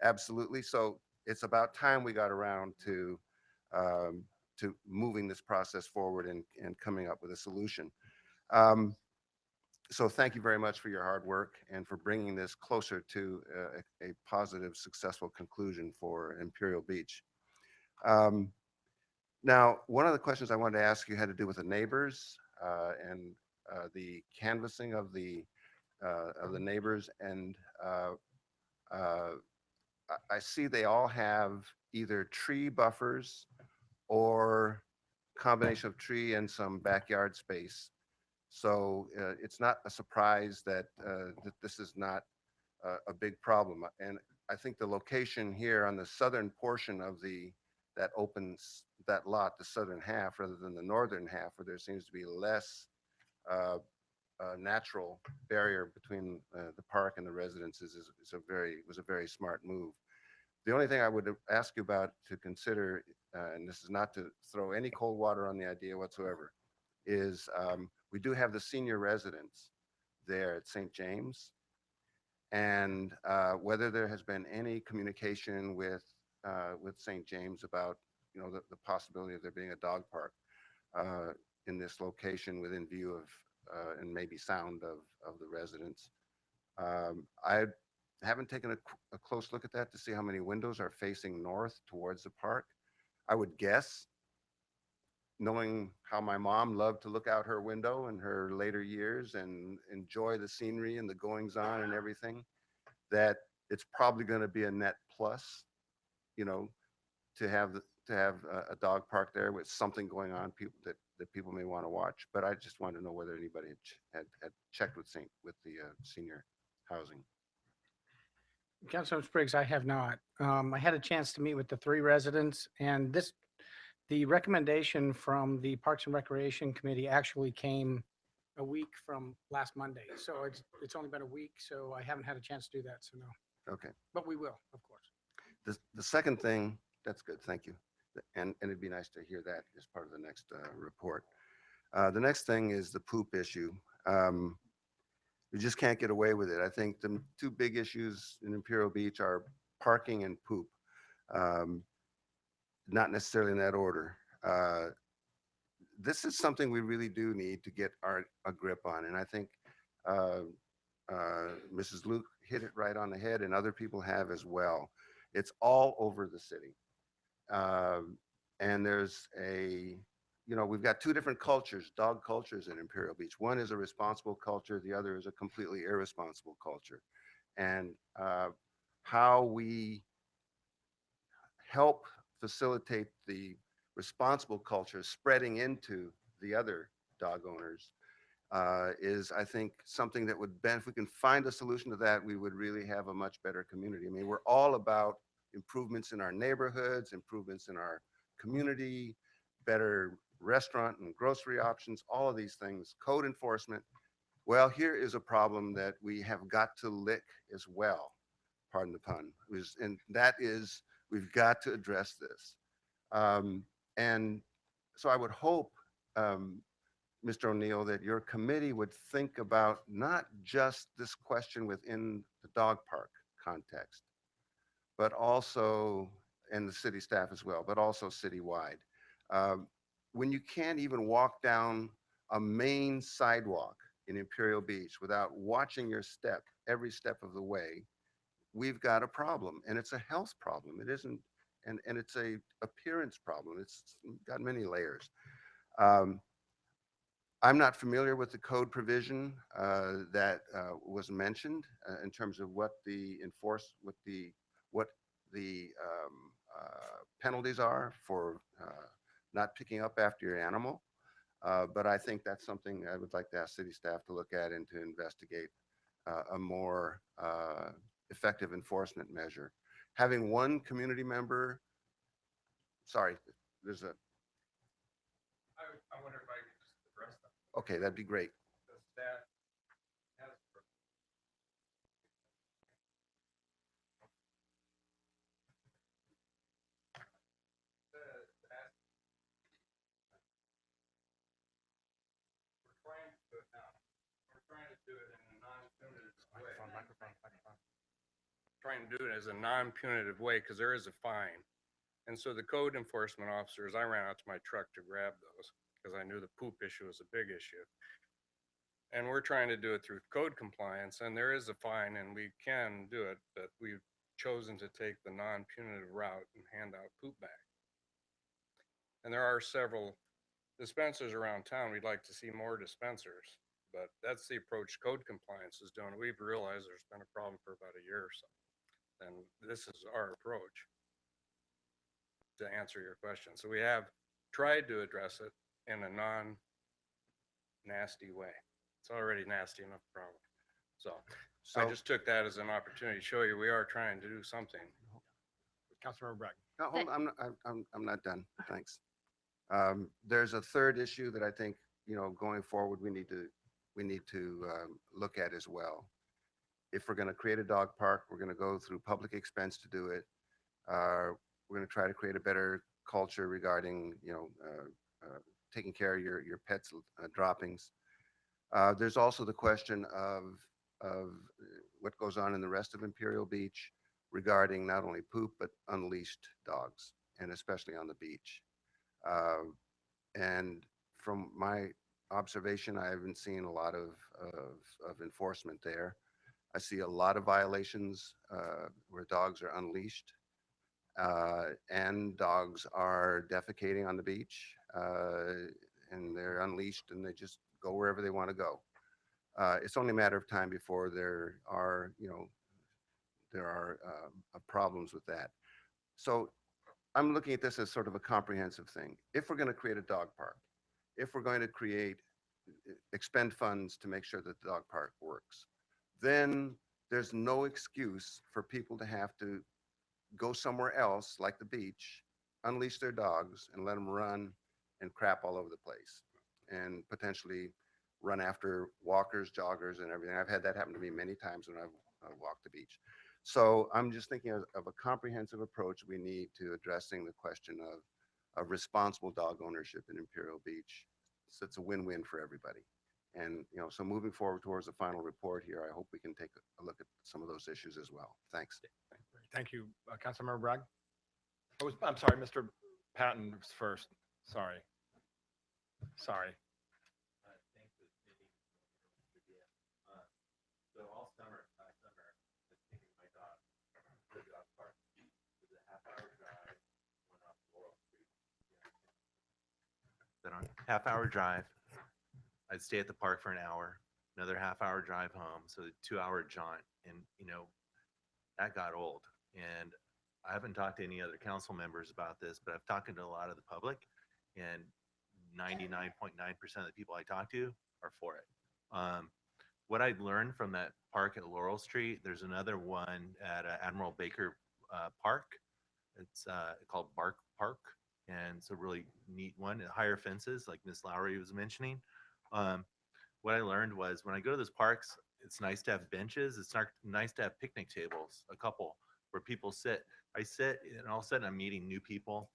H: Absolutely. So it's about time we got around to moving this process forward and coming up with a solution. So thank you very much for your hard work and for bringing this closer to a positive, successful conclusion for Imperial Beach. Now, one of the questions I wanted to ask you had to do with the neighbors and the canvassing of the neighbors, and I see they all have either tree buffers or combination of tree and some backyard space. So it's not a surprise that that this is not a big problem. And I think the location here on the southern portion of that opens that lot, the southern half, rather than the northern half, where there seems to be less natural barrier between the park and the residences, was a very smart move. The only thing I would ask you about to consider, and this is not to throw any cold water on the idea whatsoever, is we do have the senior residence there at St. James. and whether there has been any communication with St. James about, the possibility of there being a dog park in this location within view of and maybe sound of the residents. I haven't taken a close look at that to see how many windows are facing north towards the park. I would guess, knowing how my mom loved to look out her window in her later years and enjoy the scenery and the goings on and everything, that it's probably going to be a net plus, you know, to have a dog park there with something going on, people that people may want to watch. But I just wanted to know whether anybody had checked with the senior housing.
F: Councilman Spriggs, I have not. I had a chance to meet with the 3 residents, and the recommendation from the Parks and Recreation Committee actually came a week from last Monday. So it's only been a week, so I haven't had a chance to do that, so no.
H: Okay.
F: But we will, of course.
H: The second thing, that's good, thank you. And it'd be nice to hear that as part of the next report. The next thing is the poop issue. We just can't get away with it. I think the 2 big issues in Imperial Beach are parking and poop. Not necessarily in that order. This is something we really do need to get a grip on. And I think Mrs. Luke hit it right on the head, and other people have as well. It's all over the city. And there's we've got 2 different cultures, dog cultures in Imperial Beach. One is a responsible culture, the other is a completely irresponsible culture. And how we help facilitate the responsible culture spreading into the other dog owners is, I think, something that would benefit. If we can find a solution to that, we would really have a much better community. I mean, we're all about improvements in our neighborhoods, improvements in our community, better restaurant and grocery options, all of these things, code enforcement. Well, here is a problem that we have got to lick as well, pardon the pun, and that is we've got to address this. And so I would hope, Mr. O'Neill, that your committee would think about not just this question within the dog park context, but also, and the city staff as well, but also citywide. When you can't even walk down a main sidewalk in Imperial Beach without watching your step every step of the way, we've got a problem, and it's a health problem. It isn't, and it's a appearance problem. It's got many layers. I'm not familiar with the code provision that was mentioned in terms of what the penalties are for not picking up after your animal. But I think that's something I would like to ask city staff to look at and to investigate a more effective enforcement measure. Having one community member, sorry, there's a,
I: I wonder if I could just address that.
H: okay, that'd be great.
I: The staff has we're trying to do it in a non-punitive way. Trying to do it as a non-punitive way because there is a fine. And so the code enforcement officers, I ran out to my truck to grab those because I knew the poop issue was a big issue. And we're trying to do it through code compliance, and there is a fine, and we can do it, but we've chosen to take the non-punitive route and hand out poop bags. And there are several dispensers around town. We'd like to see more dispensers, but that's the approach code compliance is doing. We've realized there's been a problem for about a year or so, and this is our approach to answer your question. So we have tried to address it in a non-nasty way. It's already nasty enough problem. So I just took that as an opportunity to show you we are trying to do something.
A: Councilmember Bragg.
H: No, hold on, I'm not done. Thanks. There's a third issue that I think, going forward, we need to look at as well. If we're going to create a dog park, we're going to go through public expense to do it. We're going to try to create a better culture regarding, taking care of your pets' droppings. There's also the question of of what goes on in the rest of Imperial Beach regarding not only poop, but unleashed dogs, and especially on the beach. Uh, and from my observation, I haven't seen a lot of enforcement there. I see a lot of violations where dogs are unleashed and dogs are defecating on the beach, and they're unleashed and they just go wherever they want to go. It's only a matter of time before there are, problems with that. So I'm looking at this as sort of a comprehensive thing. If we're going to create a dog park, if we're going to expend funds to make sure that the dog park works, then there's no excuse for people to have to go somewhere else, like the beach, unleash their dogs and let them run and crap all over the place and potentially run after walkers, joggers, and everything. I've had that happen to me many times when I've walked the beach. So I'm just thinking of a comprehensive approach we need to addressing the question of responsible dog ownership in Imperial Beach. So it's a win-win for everybody. And, so moving forward towards the final report here, I hope we can take a look at some of those issues as well. Thanks.
A: Thank you. Councilmember Bragg? I'm sorry, Mr. Patton was first. Sorry. Sorry.
C: So all summer, last summer, I was taking my dog to the dog park. It was a half-hour drive, went off Laurel Street. Then on half-hour drive, I'd stay at the park for an hour, another half-hour drive home, so a 2-hour jaunt, and that got old. And I haven't talked to any other council members about this, but I've talked to a lot of the public, and 99.9% of the people I talk to are for it. What I learned from that park at Laurel Street, there's another one at Admiral Baker Park. It's called Bark Park, and it's a really neat one. Higher fences, like Miss Lowry was mentioning. What I learned was when I go to those parks, it's nice to have benches. It's nice to have picnic tables, a couple where people sit. I sit, and all of a sudden I'm meeting new people,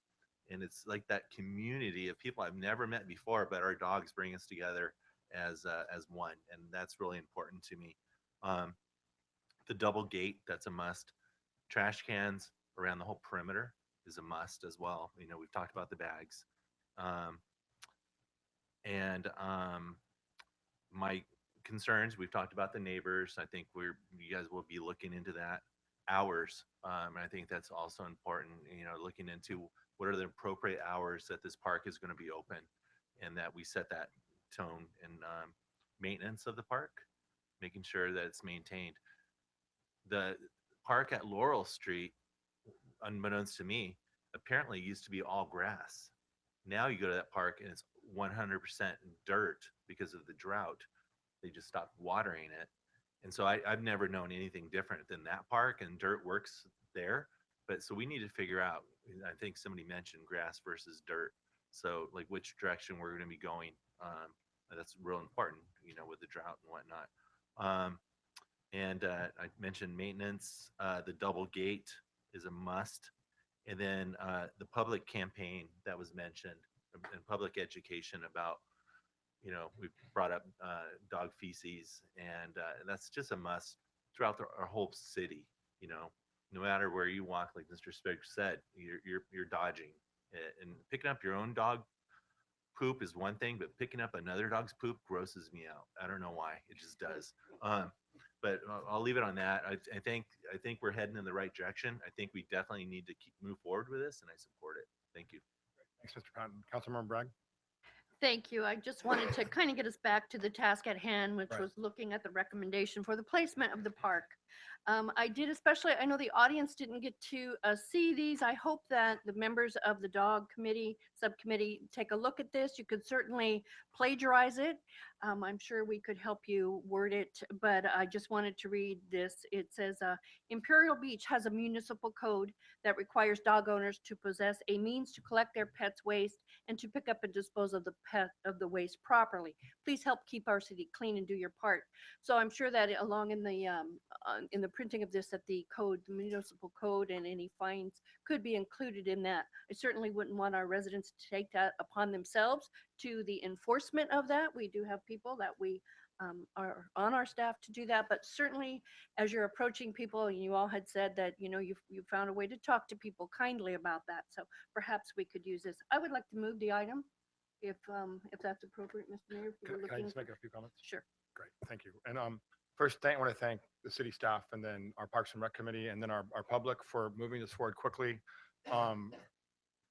C: and it's like that community of people I've never met before, but our dogs bring us together as one, and that's really important to me. The double gate, that's a must. Trash cans around the whole perimeter is a must as well. We've talked about the bags, and my concerns, we've talked about the neighbors. I think you guys will be looking into that. Hours, and I think that's also important. Looking into what are the appropriate hours that this park is going to be open, and that we set that tone and maintenance of the park, making sure that it's maintained. The park at Laurel Street, unbeknownst to me, apparently used to be all grass. Now you go to that park and it's 100% dirt because of the drought. They just stopped watering it. And so I've never known anything different than that park, and dirt works there. But so we need to figure out, I think somebody mentioned grass versus dirt. So like which direction we're going to be going. That's real important, with the drought and whatnot. And I mentioned maintenance. The double gate is a must. And then the public campaign that was mentioned, and public education about, we've brought up dog feces, and that's just a must throughout our whole city. No matter where you walk, like Mr. Spiggs said, you're dodging it. And picking up your own dog poop is one thing, but picking up another dog's poop grosses me out. I don't know why, it just does. But I'll leave it on that. I think we're heading in the right direction. I think we definitely need to move forward with this, and I support it. Thank you.
A: Thanks, Mr. Patton. Councilmember Bragg?
D: Thank you. I just wanted to kind of get us back to the task at hand, which
A: Right.
D: was looking at the recommendation for the placement of the park. I did especially, I know the audience didn't get to see these. I hope that the members of the dog committee, subcommittee, take a look at this. You could certainly plagiarize it. I'm sure we could help you word it, but I just wanted to read this. It says, Imperial Beach has a municipal code that requires dog owners to possess a means to collect their pets' waste and to pick up and dispose of the waste properly. Please help keep our city clean and do your part. So I'm sure that along in the printing of this, that the code, the municipal code, and any fines could be included in that. I certainly wouldn't want our residents to take that upon themselves to the enforcement of that. We do have people that we are on our staff to do that. But certainly, as you're approaching people, and you all had said that, you know, you found a way to talk to people kindly about that. So perhaps we could use this. I would like to move the item if that's appropriate, Mr. Mayor. If you were
A: Can I
D: looking
A: just make
D: for-
A: a few comments?
D: Sure.
A: Great, thank you. And first, I want to thank the city staff and then our Parks and Rec Committee and then our public for moving this forward quickly.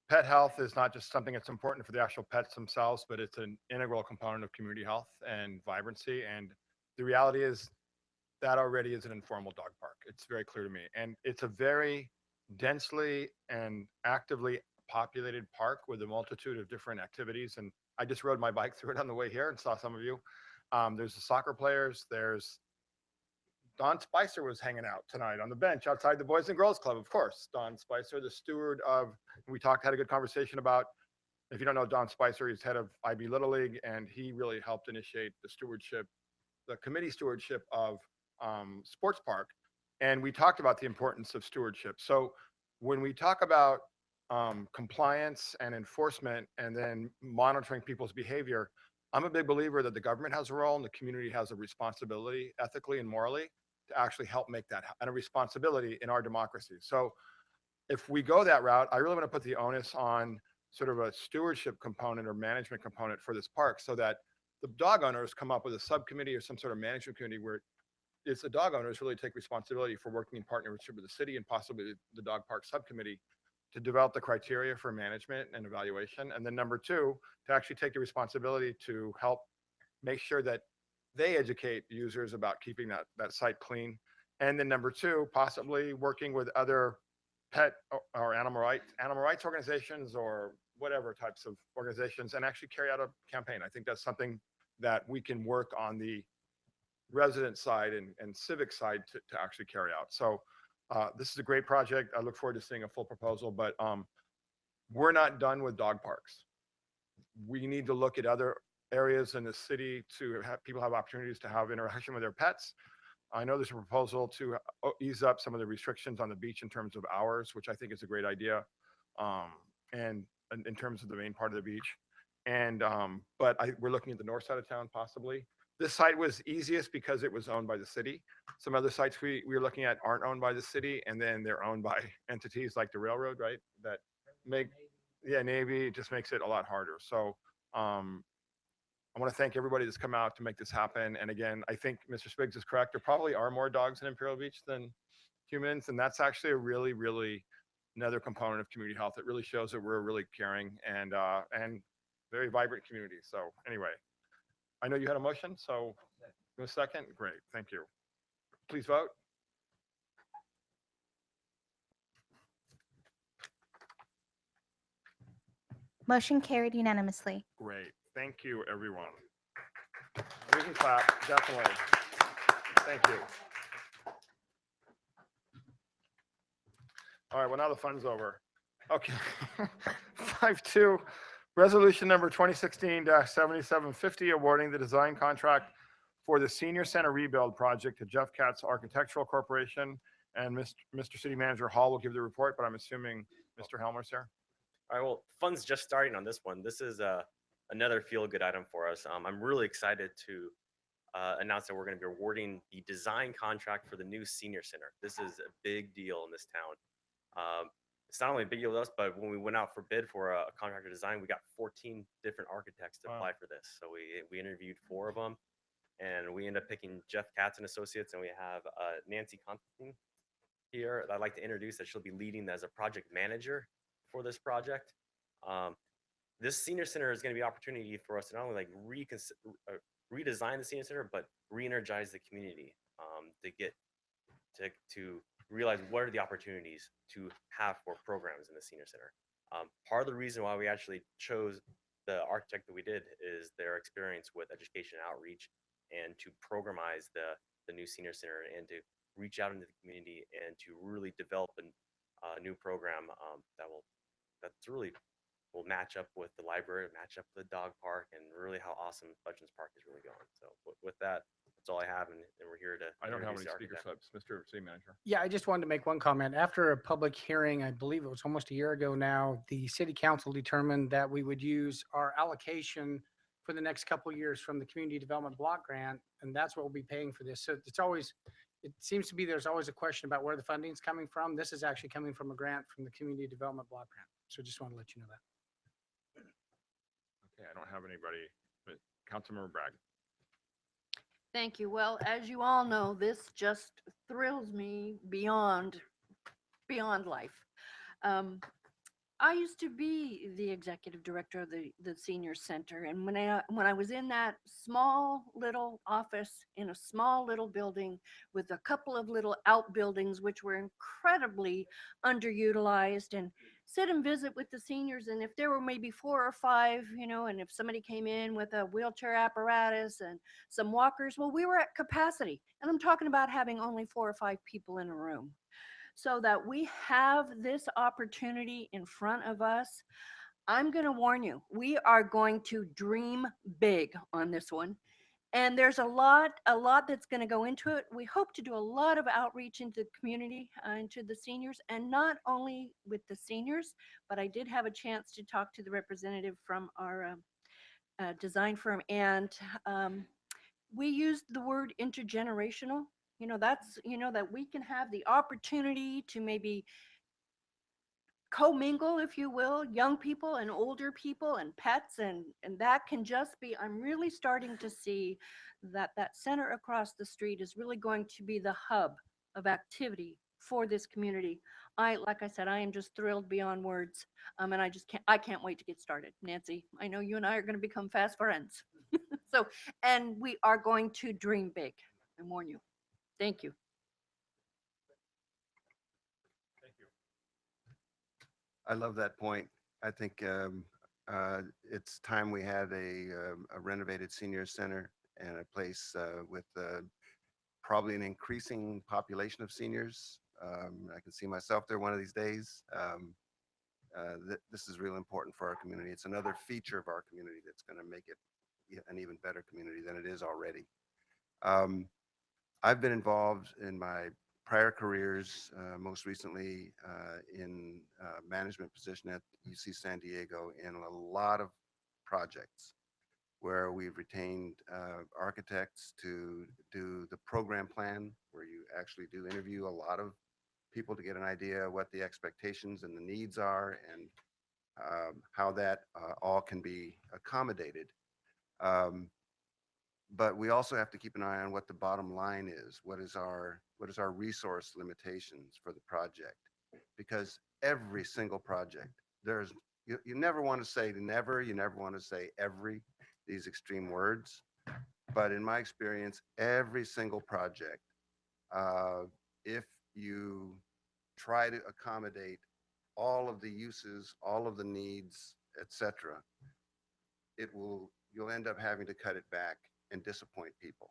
A: Pet health is not just something that's important for the actual pets themselves, but it's an integral component of community health and vibrancy. And the reality is that already is an informal dog park. It's very clear to me. And it's a very densely and actively populated park with a multitude of different activities. And I just rode my bike through it on the way here and saw some of you. There's the soccer players. There's Don Spicer was hanging out tonight on the bench outside the Boys and Girls Club, of course. Don Spicer, the steward of, had a good conversation about, if you don't know Don Spicer, he's head of IB Little League, and he really helped initiate the committee stewardship of Sports Park. And we talked about the importance of stewardship. So when we talk about compliance and enforcement and then monitoring people's behavior, I'm a big believer that the government has a role and the community has a responsibility ethically and morally to actually help make that and a responsibility in our democracy. So if we go that route, I really want to put the onus on sort of a stewardship component or management component for this park so that the dog owners come up with a subcommittee or some sort of management committee where it's the dog owners really take responsibility for working in partnership with the city and possibly the dog park subcommittee to develop the criteria for management and evaluation. And then number two, to actually take the responsibility to help make sure that they educate users about keeping that site clean. And then number two, possibly working with other pet or animal rights organizations or whatever types of organizations and actually carry out a campaign. I think that's something that we can work on the resident side and civic side to actually carry out. So this is a great project. I look forward to seeing a full proposal, but we're not done with dog parks. We need to look at other areas in the city to have people have opportunities to have interaction with their pets. I know there's a proposal to ease up some of the restrictions on the beach in terms of hours, which I think is a great idea. And in terms of the main part of the beach. And but we're looking at the north side of town possibly. This site was easiest because it was owned by the city. Some other sites we were looking at aren't owned by the city, and then they're owned by entities like the railroad, right? That make, Navy, it just makes it a lot harder. So I want to thank everybody that's come out to make this happen. And again, I think Mr. Spiggs is correct. There probably are more dogs in Imperial Beach than humans, and that's actually a really, really another component of community health. It really shows that we're a really caring and very vibrant community. So anyway. I know you had a motion, so in a second. Great, thank you. Please vote.
B: Motion carried unanimously.
A: Great, thank you, everyone. We can clap, definitely. Thank you. All right, well, now the fun's over. Okay. 5-2. Resolution number 2016-7750, awarding the design contract for the Senior Center rebuild project to Jeff Katz Architectural Corporation. And Mr. City Manager Hall will give the report, but I'm assuming Mr. Helmer's here.
J: All right, well, fun's just starting on this one. This is another feel-good item for us. I'm really excited to announce that we're going to be awarding the design contract for the new senior center. This is a big deal in this town. It's not only a big deal to us, but when we went out for bid for a contractor design, we got 14 different architects to apply for this. So we interviewed 4 of them, and we ended up picking Jeff Katz and Associates, and we have Nancy Constantine here that I'd like to introduce, that she'll be leading as a project manager for this project. This senior center is going to be an opportunity for us to not only like redesign the senior center, but re-energize the community to get to realize what are the opportunities to have for programs in the senior center. Part of the reason why we actually chose the architect that we did is their experience with education and outreach, and to programize the new senior center and to reach out into the community and to really develop a new program that's really will match up with the library, match up with the dog park, and really how awesome Veterans Park is really going. So with that, that's all I have, and we're here to.
A: I don't have any
J: introduce the
A: speaker
J: architect.
A: slips, Mr. City Manager.
F: Yeah, I just wanted to make one comment. After a public hearing, I believe it was almost a year ago now, the city council determined that we would use our allocation for the next couple of years from the Community Development Block Grant, and that's what we'll be paying for this. So it's always, it seems to be there's always a question about where the funding's coming from. This is actually coming from a grant from the Community Development Block Grant. So just want to let you know that.
A: Okay, I don't have anybody, but Councilmember Bragg.
D: Thank you. Well, as you all know, this just thrills me beyond life. I used to be the executive director of the senior center, and when I was in that small little office in a small little building with a couple of little outbuildings which were incredibly underutilized, and sit and visit with the seniors, and if there were maybe 4 or 5, and if somebody came in with a wheelchair apparatus and some walkers, well, we were at capacity, and I'm talking about having only 4 or 5 people in a room. So that we have this opportunity in front of us, I'm going to warn you, we are going to dream big on this one. And there's a lot that's going to go into it. We hope to do a lot of outreach into the community, into the seniors, and not only with the seniors, but I did have a chance to talk to the representative from our design firm, and we used the word intergenerational. That's, that we can have the opportunity to maybe commingle, if you will, young people and older people and pets, and that can just be, I'm really starting to see that center across the street is really going to be the hub of activity for this community. Like I said, I am just thrilled beyond words. And I can't wait to get started. Nancy, I know you and I are going to become fast friends. So, and we are going to dream big. I warn you. Thank you.
A: Thank you.
H: I love that point. I think it's time we had a renovated senior center and a place with probably an increasing population of seniors. I can see myself there one of these days. This is really important for our community. It's another feature of our community that's going to make it an even better community than it is already. I've been involved in my prior careers, most recently in management position at UC San Diego, in a lot of projects where we've retained architects to do the program plan, where you actually do interview a lot of people to get an idea what the expectations and the needs are, and how that all can be accommodated. But we also have to keep an eye on what the bottom line is. What is our resource limitations for the project? Because every single project, you never want to say never, you never want to say every, these extreme words. But in my experience, every single project, if you try to accommodate all of the uses, all of the needs, etc., you'll end up having to cut it back and disappoint people,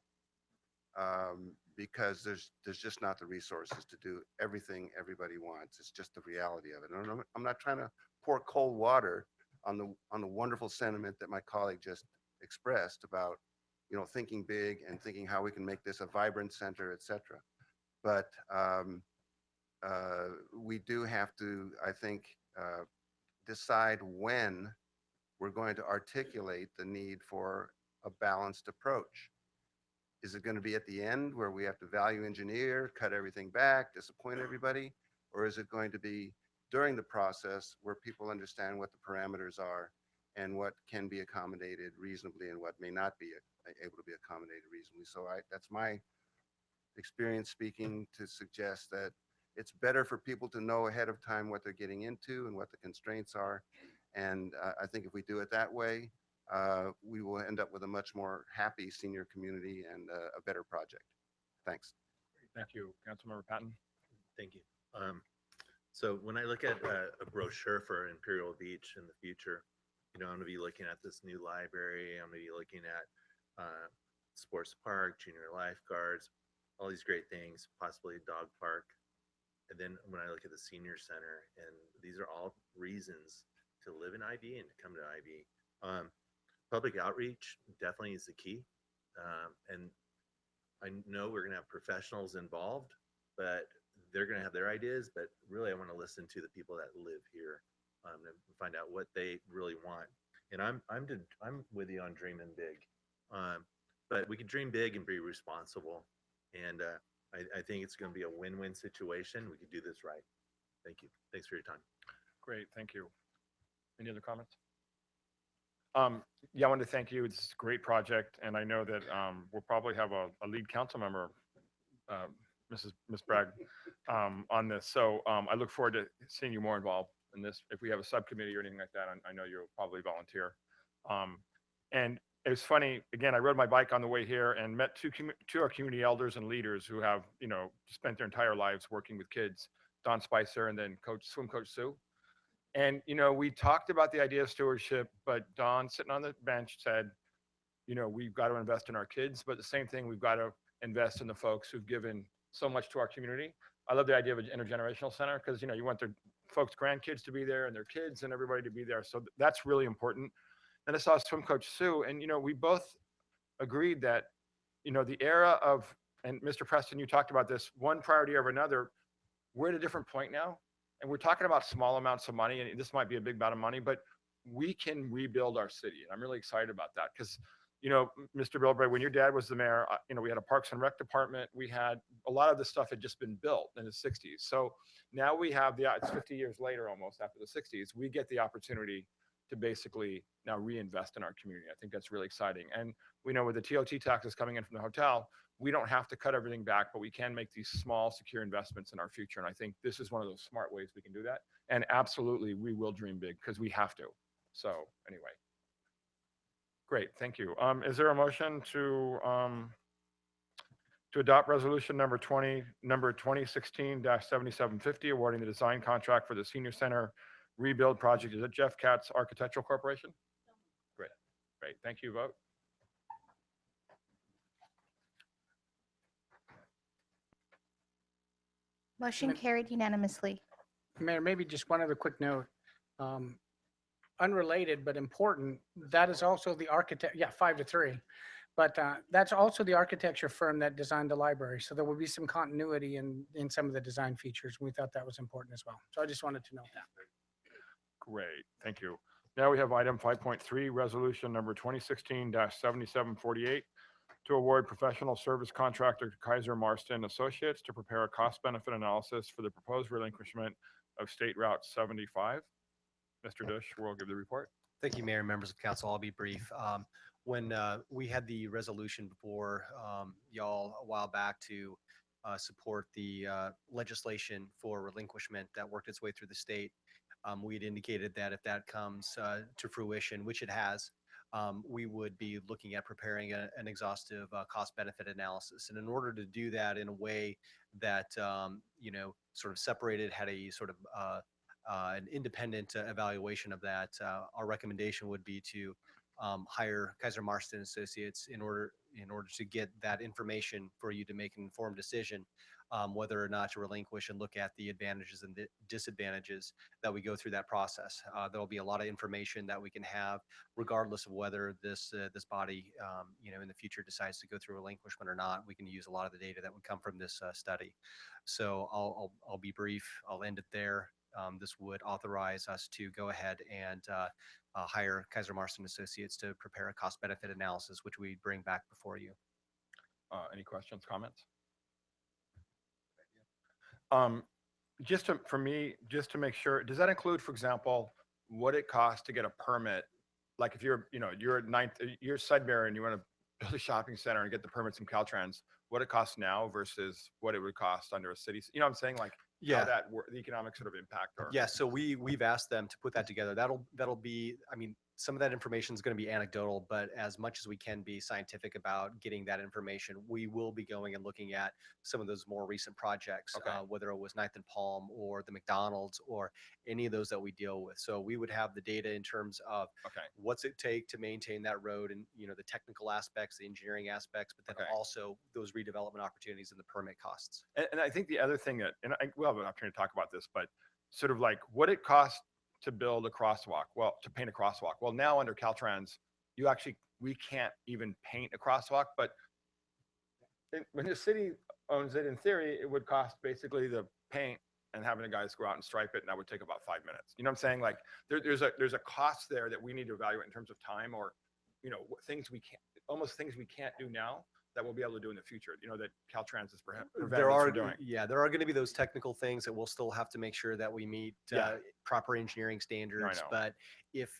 H: because there's just not the resources to do everything everybody wants. It's just the reality of it. And I'm not trying to pour cold water on the wonderful sentiment that my colleague just expressed about, thinking big and thinking how we can make this a vibrant center, etc. But we do have to, I think, decide when we're going to articulate the need for a balanced approach. Is it going to be at the end where we have to value engineer, cut everything back, disappoint everybody? Or is it going to be during the process where people understand what the parameters are and what can be accommodated reasonably and what may not be able to be accommodated reasonably? So that's my experience speaking to suggest that it's better for people to know ahead of time what they're getting into and what the constraints are. And I think if we do it that way, we will end up with a much more happy senior community and a better project. Thanks.
A: Thank you, Councilmember Patton.
C: Thank you. So when I look at a brochure for Imperial Beach in the future, I'm going to be looking at this new library. I'm going to be looking at sports park, junior lifeguards, all these great things, possibly a dog park. And then when I look at the senior center, and these are all reasons to live in IB and to come to IB. Public outreach definitely is the key. And I know we're going to have professionals involved, but they're going to have their ideas. But really, I want to listen to the people that live here and find out what they really want. And I'm with you on dreaming big. But we can dream big and be responsible. And I think it's going to be a win-win situation. We could do this right. Thank you. Thanks for your time.
A: Great, thank you. Any other comments? Yeah, I wanted to thank you. It's a great project, and I know that we'll probably have a lead council member, Miss Bragg, on this. So I look forward to seeing you more involved in this. If we have a subcommittee or anything like that, I know you'll probably volunteer. And it was funny. Again, I rode my bike on the way here and met two of our community elders and leaders who have spent their entire lives working with kids. Don Spicer and then swim coach Sue. And, we talked about the idea of stewardship, but Don, sitting on the bench, said, we've got to invest in our kids, but the same thing, we've got to invest in the folks who've given so much to our community. I love the idea of an intergenerational center because, you want their folks' grandkids to be there and their kids and everybody to be there. So that's really important. And I saw swim coach Sue, and, we both agreed that, the era of, and Mr. Preston, you talked about this, one priority over another, we're at a different point now. And we're talking about small amounts of money, and this might be a big amount of money, but we can rebuild our city. And I'm really excited about that because, Mr. Bilbray, when your dad was the mayor, we had a Parks and Rec department. We had a lot of this stuff had just been built in the 60s. So now we have it's 50 years later almost after the 60s, we get the opportunity to basically now reinvest in our community. I think that's really exciting. And we know with the TOT taxes coming in from the hotel, we don't have to cut everything back, but we can make these small, secure investments in our future. And I think this is one of those smart ways we can do that. And absolutely, we will dream big because we have to. So anyway, great, thank you. Is there a motion to adopt resolution number 2016-7750, awarding the design contract for the senior center rebuild project? Is it Jeff Katz Architectural Corporation? Great, thank you. Vote.
B: Motion carried unanimously.
F: Mayor, maybe just one other quick note. Unrelated but important, that is also the architect, 5-3. But that's also the architecture firm that designed the library. So there will be some continuity in some of the design features. We thought that was important as well. So I just wanted to note that.
A: Great, thank you. Now we have item 5.3, resolution number 2016-7748, to award professional service contractor to Kaiser, Marston Associates to prepare a cost-benefit analysis for the proposed relinquishment of State Route 75. Mr. Dush will give the report.
Q: Thank you, Mayor and members of council. I'll be brief. When we had the resolution before y'all a while back to support the legislation for relinquishment that worked its way through the state, we had indicated that if that comes to fruition, which it has, we would be looking at preparing an exhaustive cost-benefit analysis. And in order to do that in a way that, sort of separated, had a sort of an independent evaluation of that, our recommendation would be to hire Kaiser Marston Associates in order to get that information for you to make an informed decision whether or not to relinquish and look at the advantages and the disadvantages that we go through that process. There will be a lot of information that we can have regardless of whether this body, in the future decides to go through relinquishment or not. We can use a lot of the data that would come from this study. So I'll be brief. I'll end it there. This would authorize us to go ahead and hire Kaiser Marston Associates to prepare a cost-benefit analysis, which we bring back before you.
A: Any questions, comments? Just to make sure, does that include, for example, what it costs to get a permit? Like if you're Sudbury and you want to build a shopping center and get the permits from Caltrans, what it costs now versus what it would cost under a city, what I'm saying? Like, how the economic sort of impact?
Q: Yeah, so we've asked them to put that together. That'll be, some of that information is going to be anecdotal, but as much as we can be scientific about getting that information, we will be going and looking at some of those more recent projects, whether it was 9th and Palm or the McDonald's or any of those that we deal with. So we would have the data in terms of what's it take to maintain that road and, the technical aspects, the engineering aspects, but then also those redevelopment opportunities and the permit costs.
A: And I think the other thing we'll have an opportunity to talk about this, but sort of like what it costs to build a crosswalk, to paint a crosswalk. Well, now under Caltrans, we can't even paint a crosswalk, but when the city owns it, in theory, it would cost basically the paint and having the guys go out and stripe it, and that would take about 5 minutes. You know what I'm saying? Like there's a cost there that we need to evaluate in terms of time, or things we can't do now that we'll be able to do in the future. That Caltrans is preventing
Q: There
A: us
Q: are,
A: from doing.
Q: yeah, there are going to be those technical things that we'll still have to make sure that we meet
A: Yeah.
Q: proper engineering standards.
A: know.
Q: But if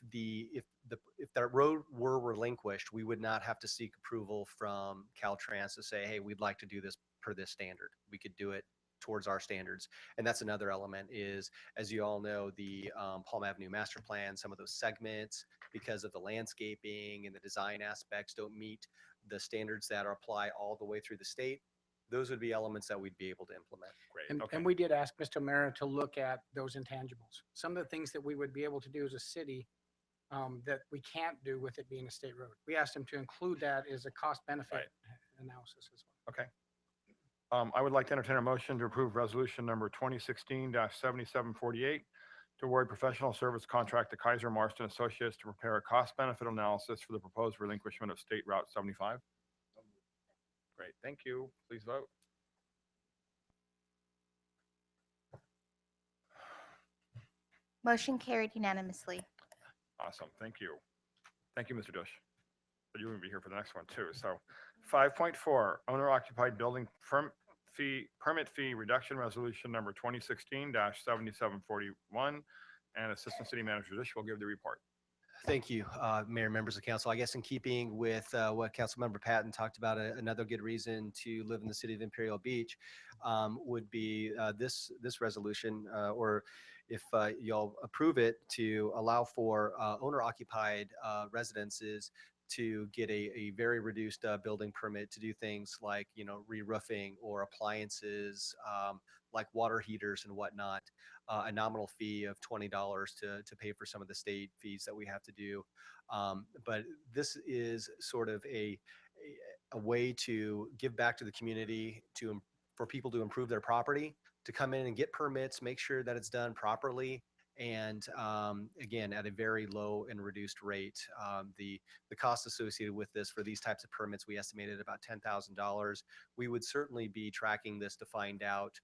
Q: that road were relinquished, we would not have to seek approval from Caltrans to say, hey, we'd like to do this per this standard. We could do it towards our standards. And that's another element is, as you all know, the Palm Avenue master plan, some of those segments, because of the landscaping and the design aspects, don't meet the standards that apply all the way through the state. Those would be elements that we'd be able to implement.
A: Great.
F: And,
A: Okay.
F: and we did ask Mr. Mara to look at those intangibles. Some of the things that we would be able to do as a city that we can't do with it being a state road. We asked him to include that as a cost benefit analysis as well.
A: Okay. I would like to entertain a motion to approve resolution number 2016-7748 to award professional service contract to Kaiser, Marston Associates to prepare a cost benefit analysis for the proposed relinquishment of State Route 75. Great. Thank you. Please vote.
B: Motion carried unanimously.
A: Awesome. Thank you. Thank you, Mr. Dush. But you wouldn't be here for the next one too. So 5.4, owner-occupied building permit fee reduction resolution number 2016-7741. And Assistant City Manager Dush will give the report.
Q: Thank you, Mayor, members of council. I guess in keeping with what Councilmember Patton talked about, another good reason to live in the city of Imperial Beach would be this resolution, or if y'all approve it, to allow for owner-occupied residences to get a very reduced building permit to do things like, re-roofing or appliances like water heaters and whatnot. A nominal fee of $20 to pay for some of the state fees that we have to do. But this is sort of a way to give back to the community for people to improve their property, to come in and get permits, make sure that it's done properly. And again, at a very low and reduced rate. The cost associated with this for these types of permits, we estimated about $10,000. We would certainly be tracking this to find out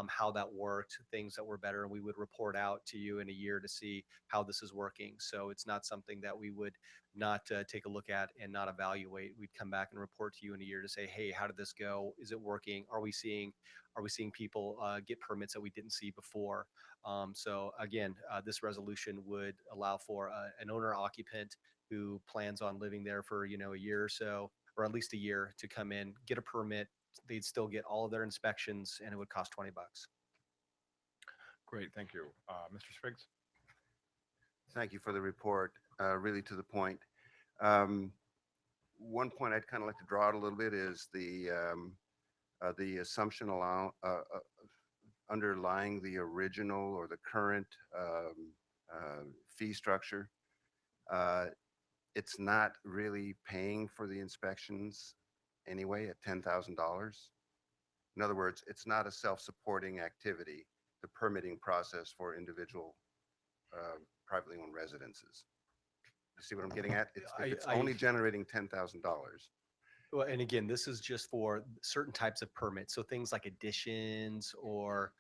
Q: how that worked, things that were better, and we would report out to you in a year to see how this is working. So it's not something that we would not take a look at and not evaluate. We'd come back and report to you in a year to say, hey, how did this go? Is it working? Are we seeing people get permits that we didn't see before? So again, this resolution would allow for an owner-occupant who plans on living there for a year or so, or at least a year, to come in, get a permit. They'd still get all of their inspections, and it would cost $20.
A: Great. Thank you. Mr. Spriggs?
H: Thank you for the report. Really to the point. One point I'd kind of like to draw out a little bit is the assumption underlying the original or the current fee structure. It's not really paying for the inspections anyway at $10,000. In other words, it's not a self-supporting activity, the permitting process for individual privately owned residences. You see what I'm getting at? It's only generating $10,000.
Q: Well, and again, this is just for certain types of permits. So things like additions or,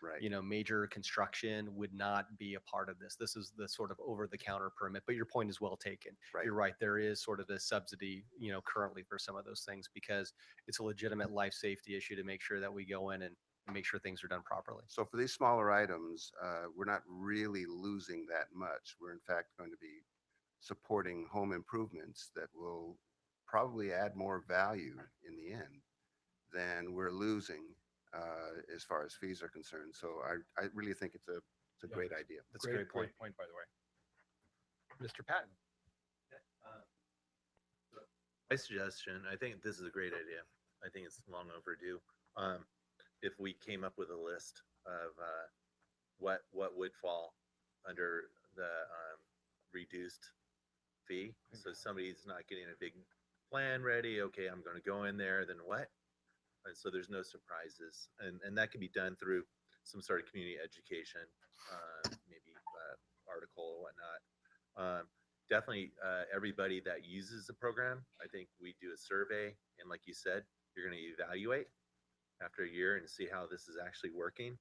Q: major construction would not be a part of this. This is the sort of over-the-counter permit, but your point is well taken.
H: Right.
Q: You're right. There is sort of a subsidy, currently for some of those things because it's a legitimate life safety issue to make sure that we go in and make sure things are done properly.
H: So for these smaller items, we're not really losing that much. We're in fact going to be supporting home improvements that will probably add more value in the end than we're losing as far as fees are concerned. So I really think it's a great idea.
Q: That's a great point.
A: Great point, by the way. Mr. Patton?
C: My suggestion, I think this is a great idea. I think it's long overdue. If we came up with a list of what would fall under the reduced fee. So somebody's not getting a big plan ready. Okay, I'm going to go in there. Then what? And so there's no surprises, and that can be done through some sort of community education, maybe article or whatnot. Definitely, everybody that uses the program, I think we do a survey, and like you said, you're going to evaluate after a year and see how this is actually working.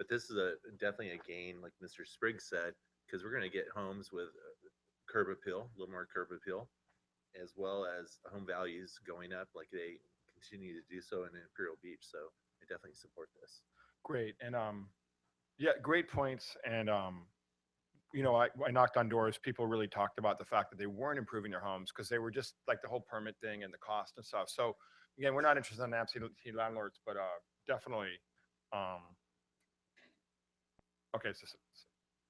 C: But this is definitely a gain, like Mr. Spriggs said, because we're going to get homes with curb appeal, a little more curb appeal, as well as home values going up like they continue to do so in Imperial Beach. So I definitely support this.
A: Great. And yeah, great points. And you know, I knocked on doors. People really talked about the fact that they weren't improving their homes because they were just like the whole permit thing and the cost and stuff. So again, we're not interested in absentee landlords, but definitely. Okay, so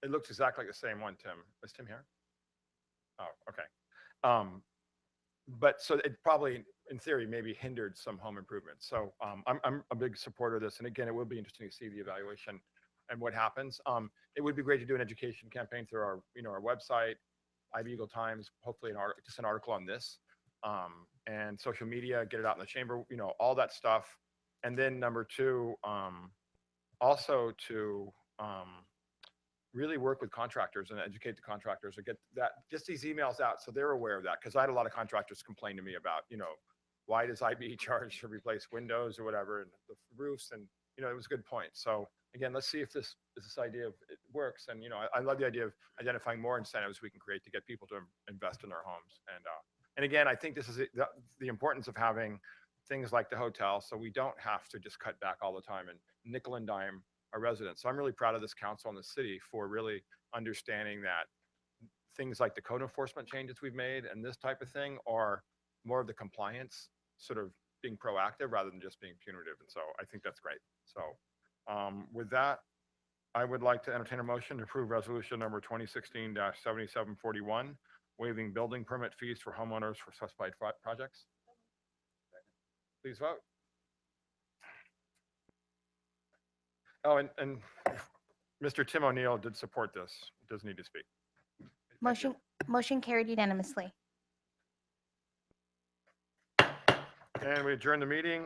A: it looks exactly like the same one, Tim. Is Tim here? Oh, okay. But so it probably, in theory, maybe hindered some home improvements. So I'm a big supporter of this. And again, it will be interesting to see the evaluation and what happens. It would be great to do an education campaign through our, you know, our website, Ivy Eagle Times, hopefully just an article on this, and social media, get it out in the chamber, you know, all that stuff. And then number two, also to really work with contractors and educate the contractors or get that, just these emails out so they're aware of that. Because I had a lot of contractors complain to me about, you know, why does IBE charge to replace windows or whatever and the roofs, and you know, it was a good point. So again, let's see if this idea of it works. And you know, I love the idea of identifying more incentives we can create to get people to invest in their homes. And again, I think this is the importance of having things like the hotel, so we don't have to just cut back all the time and nickel and dime our residents. So I'm really proud of this council and the city for really understanding that things like the code enforcement changes we've made and this type of thing are more of the compliance, sort of being proactive rather than just being punitive. And so I think that's great. So with that, I would like to entertain a motion to approve resolution number 2016-7741, waiving building permit fees for homeowners for specified projects. Please vote. Oh, and Mr. Tim O'Neill did support this. Does need to speak.
B: Motion carried unanimously.
A: And we adjourn the meeting.